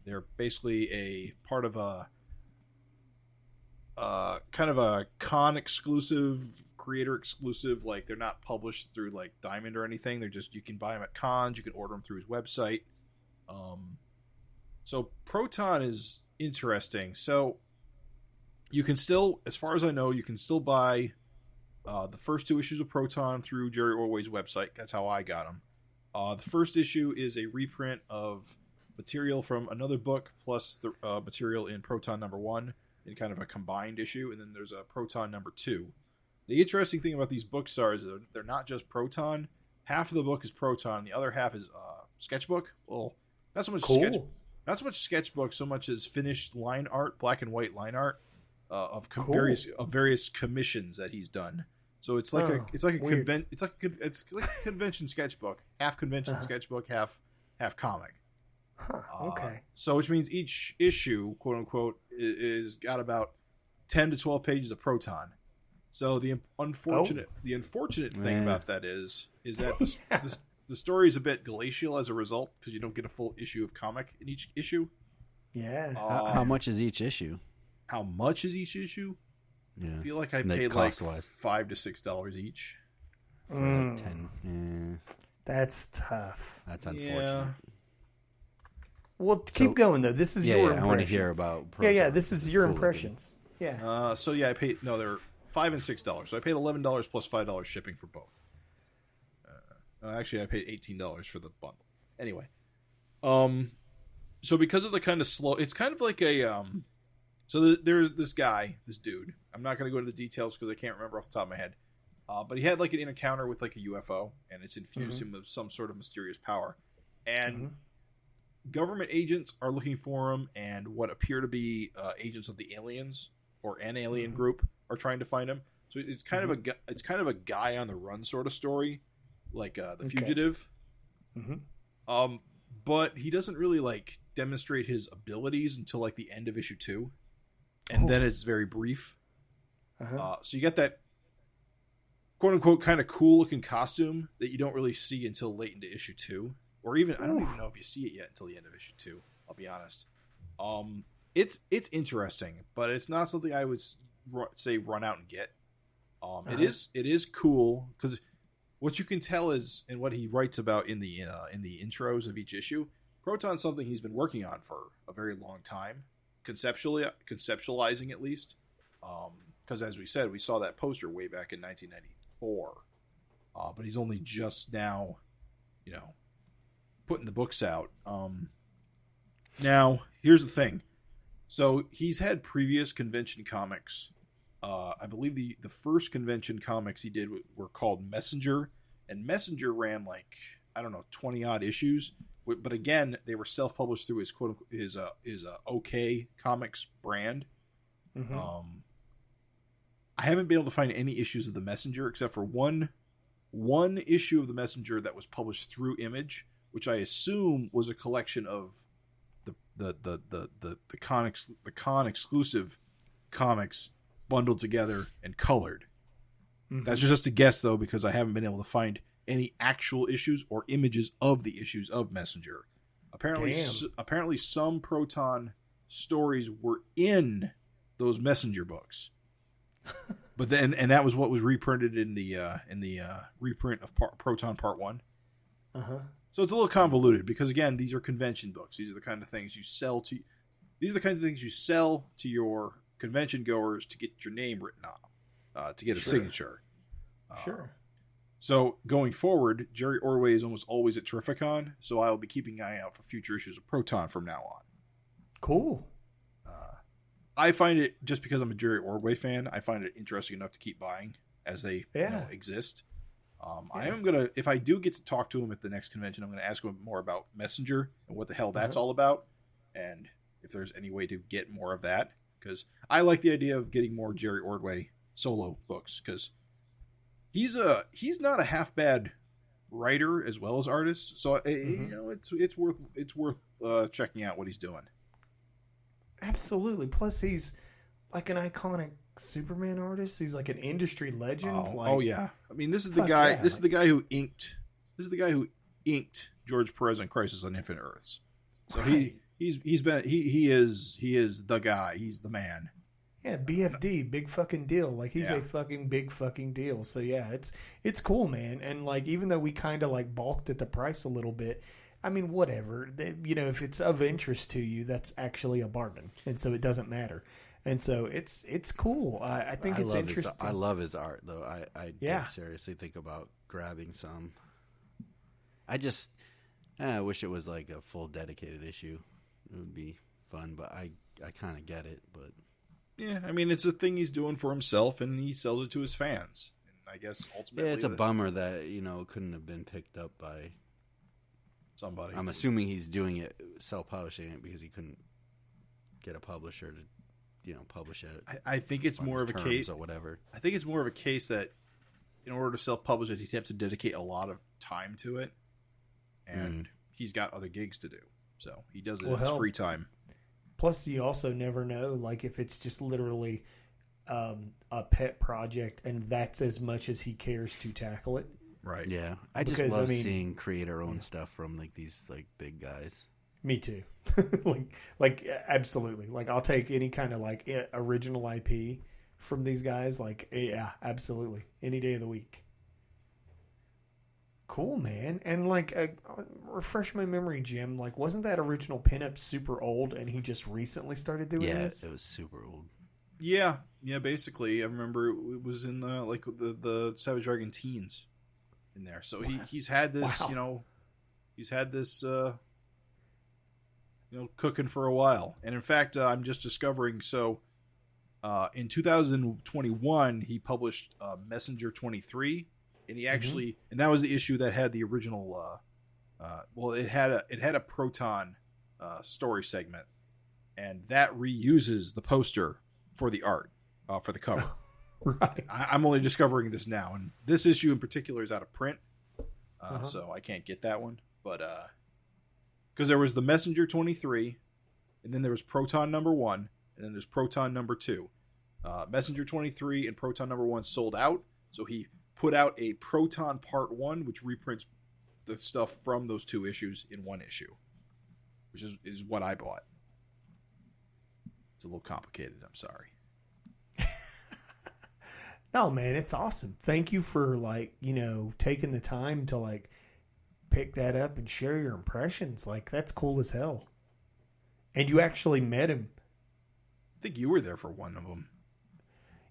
They're basically a part of a kind of a con exclusive, creator exclusive. Like, they're not published through like Diamond or anything. They're just, you can buy them at cons. You can order them through his website. So Proton is interesting. So you can still, as far as I know, you can still buy the first 2 issues of Proton through Jerry Ordway's website. That's how I got them. The first issue is a reprint of material from another book plus the material in Proton number 1 in kind of a combined issue, and then there's a Proton number 2. The interesting thing about these books is they're not just Proton. Half of the book is Proton, the other half is sketchbook. Well, not so much sketchbook, so much as finished line art, black and white line art of various commissions that he's done. So it's like it's like a convention sketchbook, half convention sketchbook, half comic. Huh, okay. So which means each issue, quote unquote, is got about 10 to 12 pages of Proton. So the unfortunate thing about that is that the story is a bit glacial as a result, because you don't get a full issue of comic in each issue. Yeah. How much is each issue? How much is each issue? Yeah. I feel like I paid like $5 to $6 each. For like 10. That's tough. That's unfortunate. Yeah. Well, keep going though. This is your impression. I want to hear about Proton. Yeah. This is your impressions. Yeah. So yeah, I paid they're $5 and $6. So I paid $11 plus $5 shipping for both. Actually, I paid $18 for the bundle. Anyway, so because of the kind of slow, it's kind of like a So there's this dude. I'm not going to go into the details because I can't remember off the top of my head. But he had like an encounter with like a UFO, and it's infused him with some sort of mysterious power. And government agents are looking for him, and what appear to be agents of the aliens or an alien group are trying to find him. So it's kind of a guy on the run sort of story, like The Fugitive. But he doesn't really like demonstrate his abilities until like the end of issue 2, and then it's very brief. So you get that quote unquote kind of cool looking costume that you don't really see until late into issue 2, or even I don't even know if you see it yet until the end of issue 2. I'll be honest. It's interesting, but it's not something I would say run out and get. It is cool because what you can tell is, and what he writes about in the intros of each issue, Proton's something he's been working on for a very long time, conceptualizing at least. Because as we said, we saw that poster way back in 1994, but he's only just now, putting the books out. Now here's the thing. So he's had previous convention comics. I believe the first convention comics he did were called Messenger, and Messenger ran like, I don't know, 20 odd issues. But again, they were self-published through his quote his OK Comics brand. I haven't been able to find any issues of the Messenger except for one issue of the Messenger that was published through Image, which I assume was a collection of the con exclusive comics bundled together and colored. That's just a guess though, because I haven't been able to find any actual issues or images of the issues of Messenger. Apparently some Proton stories were in those Messenger books. But then, and that was what was reprinted in the reprint of Proton Part 1. So it's a little convoluted because again, these are convention books. These are the kind of things you sell to. These are the kinds of things you sell to your convention goers to get your name written on, to get a signature. So going forward, Jerry Ordway is almost always at Terrificon, so I'll be keeping an eye out for future issues of Proton from now on. Cool. I find it, just because I'm a Jerry Ordway fan, I find it interesting enough to keep buying as they exist. I am going to, if I do get to talk to him at the next convention, I'm going to ask him more about Messenger and what the hell that's all about, and if there's any way to get more of that, because I like the idea of getting more Jerry Ordway solo books, because he's not a half bad writer as well as artist, so it's worth checking out what he's doing. Absolutely. Plus, he's like an iconic Superman artist. He's like an industry legend. Oh yeah. I mean, this is the guy. This is the guy who inked. This is the guy who inked George Perez on Crisis on Infinite Earths. So he is the guy. He's the man. Yeah, BFD, big fucking deal. Like he's a fucking big fucking deal. So yeah, it's cool, man. And like even though we kind of like balked at the price a little bit, I mean, whatever. If it's of interest to you, that's actually a bargain, and so it doesn't matter. And so it's cool. I think it's interesting. I love his art, though. I did seriously think about grabbing some. I wish it was like a full dedicated issue. It would be fun, but I kind of get it. But yeah, I mean, it's a thing he's doing for himself, and he sells it to his fans. And I guess ultimately, it's a bummer that couldn't have been picked up by somebody. I'm assuming he's doing it, self-publishing it, because he couldn't get a publisher to, publish it. I think it's more of a case or whatever. I think it's more of a case that in order to self-publish it, he'd have to dedicate a lot of time to it, and he's got other gigs to do, so he does it in his free time. Plus, you also never know, like, if it's just literally a pet project, and that's as much as he cares to tackle it. Right. Yeah, I just love seeing creator-owned stuff from like these like big guys. Me too. like absolutely. Like, I'll take any kind of like original IP from these guys. Like, yeah, absolutely, any day of the week. Cool, man. And like, refresh my memory, Jim. Like, wasn't that original pinup super old, and he just recently started doing this? Yeah, it was super old. Yeah, basically, I remember it was in like the Savage Dragon teens in there. So he's had this, he's had this, cooking for a while. And in fact, I'm just discovering. So in 2021, he published Messenger 23, and he actually, and that was the issue that had the original. It had a Proton story segment, and that reuses the poster for the art, for the cover. Right. I'm only discovering this now, and this issue in particular is out of print, so I can't get that one. But because there was the Messenger 23, and then there was Proton number 1, and then there's Proton number 2. Messenger 23 and Proton number 1 sold out, so he put out a Proton Part 1, which reprints the stuff from those 2 issues in one issue, which is what I bought. It's a little complicated. I'm sorry. No, man, it's awesome. Thank you for taking the time to pick that up and share your impressions. Like, that's cool as hell. And you actually met him. I think you were there for one of them.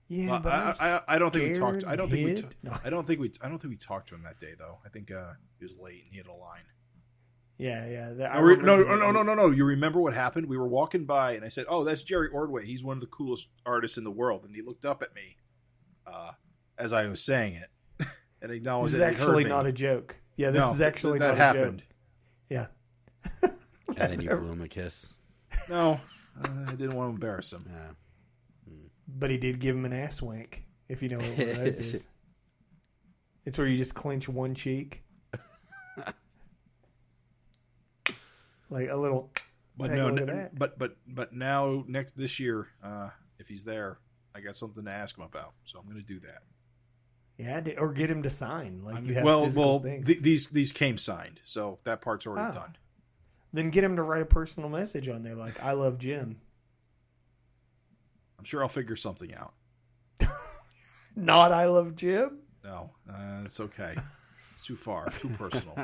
Yeah, well, but I don't think we talked. I don't think we talked to him that day though. I think he was late and he had a line. Yeah. No. You remember what happened? We were walking by, and I said, "Oh, that's Jerry Ordway. He's one of the coolest artists in the world." And he looked up at me as I was saying it, and acknowledged this is that actually not a joke. Yeah, this is actually that not happened. A joke. Yeah. And then you blew him a kiss. No, I didn't want to embarrass him. Yeah. But he did give him an ass wink, if you know what one of those is. It's where you just clench one cheek. Like a little. But now this year, if he's there, I got something to ask him about, so I'm going to do that. Yeah, or get him to sign. Physical things. These came signed, so that part's already done. Then get him to write a personal message on there, like "I love Jim." I'm sure I'll figure something out. Not "I love Jim." No, it's okay. It's too far, too personal.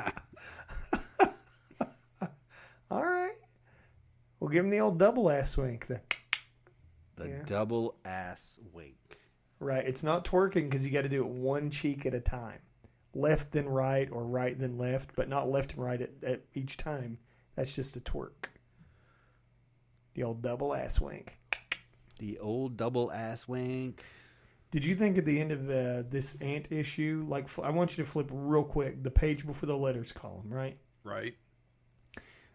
All right. We'll give him the old double ass wink. Double ass wink. Right. It's not twerking because you got to do it one cheek at a time. Left then right or right then left, but not left and right at each time. That's just a twerk. The old double ass wink. The old double ass wink. Did you think at the end of this Ant issue, I want you to flip real quick the page before the letters column, right? Right.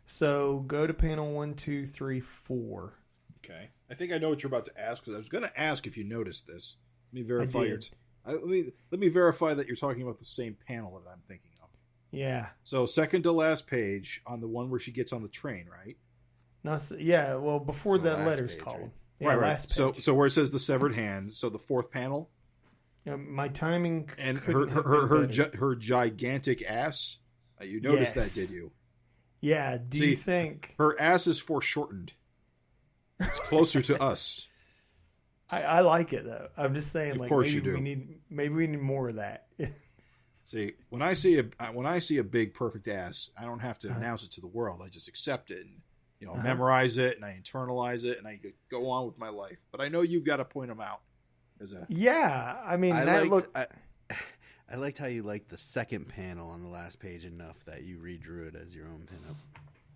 So go to panel 1, 2, 3, 4. Okay. I think I know what you're about to ask, because I was going to ask if you noticed this. Let me verify let me verify that you're talking about the same panel that I'm thinking of. Yeah. So second to last page on the one where she gets on the train, right? Yeah. Well, before the letters page, column. Right? Yeah, right. Last page. So where it says the severed hand, so the fourth panel. My timing and her gigantic ass. You noticed that, did you? Yeah. Do you think her ass is foreshortened? It's closer to us. I like it though. I'm just saying, of course maybe you do. we need more of that. See, when I see a big perfect ass, I don't have to announce it to the world. I just accept it and memorize it, and I internalize it, and I go on with my life. But I know you've got to point them out. I mean, I liked how you liked the second panel on the last page enough that you redrew it as your own pinup.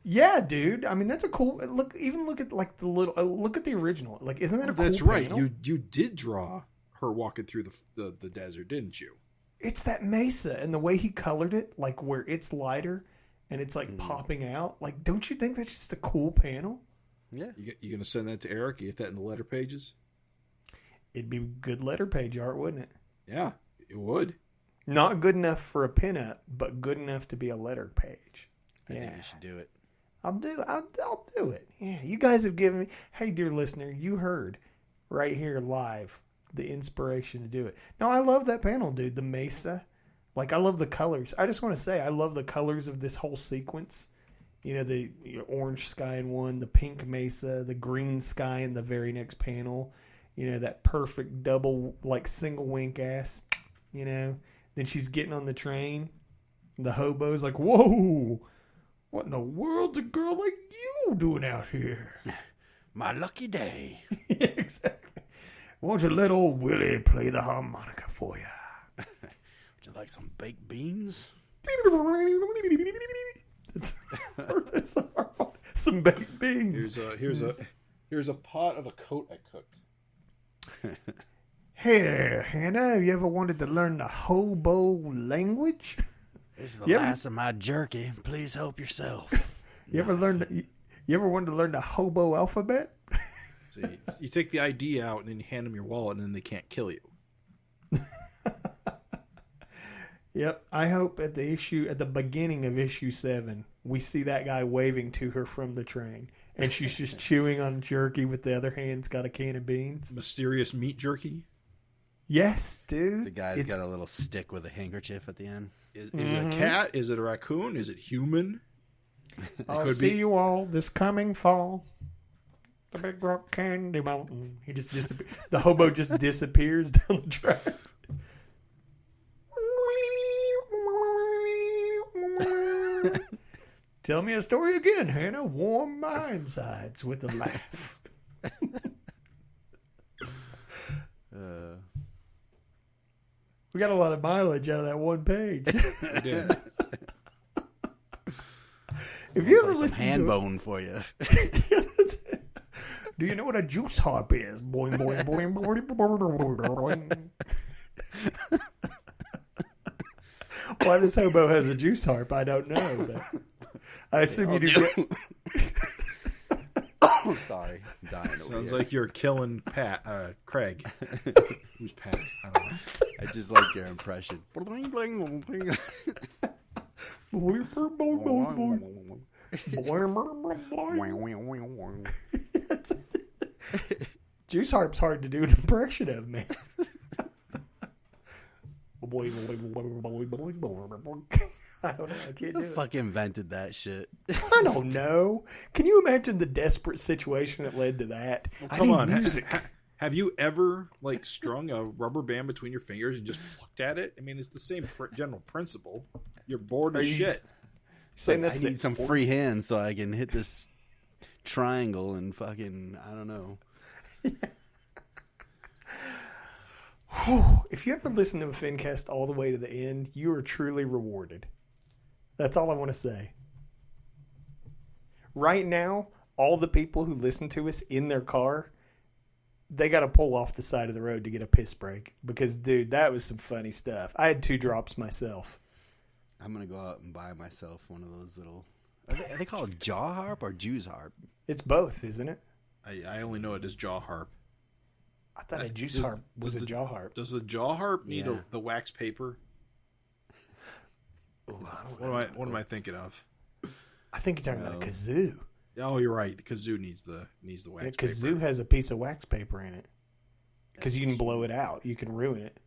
Yeah, dude. I mean, that's a cool look. Even look at the little look at the original. Isn't that a cool? That's right. Panel? You did draw her walking through the desert, didn't you? It's that mesa and the way he colored it, where it's lighter and it's popping out. Don't you think that's just a cool panel? Yeah. You gonna send that to Erik? You get that in the letter pages? It'd be good letter page art, wouldn't it? Yeah, it would. Not good enough for a pinup, but good enough to be a letter page. I think you should do it. I'll do it. Yeah, you guys have given me. Hey, dear listener, you heard right here live the inspiration to do it. No, I love that panel, dude. The mesa, like I love the colors. I just want to say I love the colors of this whole sequence. You know, the orange sky in one, the pink mesa, the green sky in the very next panel. You know, that perfect double, like single wink ass. You know, then she's getting on the train. The hobo's like, whoa. What in the world's a girl like you doing out here? My lucky day. Yeah, exactly. Won't you let old Willie play the harmonica for you? Would you like some baked beans? That's the harmonica. Some baked beans. Here's a pot of a coat I cooked. Hey there, Hannah. Have you ever wanted to learn the hobo language? This is the last of my jerky. Please help yourself. You ever wanted to learn the hobo alphabet? So you take the ID out and then you hand them your wallet and then they can't kill you. Yep. I hope at the beginning of issue 7, we see that guy waving to her from the train, and she's just chewing on jerky with the other hand's got a can of beans. Mysterious meat jerky. Yes, dude. The guy's got a little stick with a handkerchief at the end. Is it a cat? Is it a raccoon? Is it human? I'll see you all this coming fall. The big rock candy mountain. He just disappears. The hobo just disappears down the tracks. Tell me a story again, Hannah. Warm my insides with a laugh. We got a lot of mileage out of that one page. We did. If you ever Some listen hand to bone for you. Do you know what a juice harp is? Boing, boing, boing, boing, boing, boing. Why this hobo has a juice harp, I don't know. But I assume you do. Sorry. I'm dying over Sounds here. like you're killing Craig. Who's Pat? I don't know. I just like your impression. Bling, bling, bling. Juice harp's hard to do an impression of, man. I don't know. I can't do Who it. fuck invented that shit? I don't know. Can you imagine the desperate situation that led to that? I Come need on. music. Have you ever strung a rubber band between your fingers and just looked at it? I mean, it's the same general principle. You're bored as shit. Saying I that's need some free hands so I can hit this triangle and fucking, I don't know. If you ever listen to a FINcast all the way to the end, you are truly rewarded. That's all I want to say. Right now, all the people who listen to us in their car, they got to pull off the side of the road to get a piss break. Because, dude, that was some funny stuff. I had 2 drops myself. I'm going to go out and buy myself one of those little... Are they called Juiceharp or Juiceharp? It's both, isn't it? I only know it as jaw harp. I thought a juice harp was a jaw harp. Does the jaw harp need the wax paper? Ooh, What am I thinking of? I think you're talking about a kazoo. Oh, you're right. The kazoo needs the wax paper. Kazoo has a piece of wax paper in it. Because you can blow it out. You can ruin it.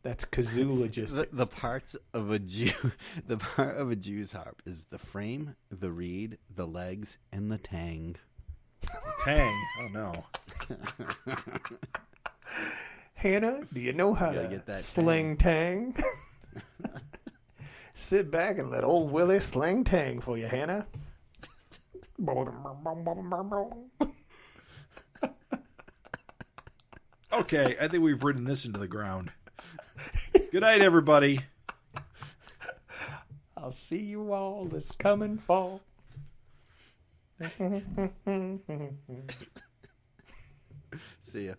That's kazoo logistics. The parts of a the part of a Juice harp is the frame, the reed, the legs, and the tang. Tang. Oh, no. Hannah, do you know how to get that sling tang? Sit back and let old Willie sling tang for you, Hannah. Okay, I think we've ridden this into the ground. Good night, everybody. I'll see you all this coming fall. See ya.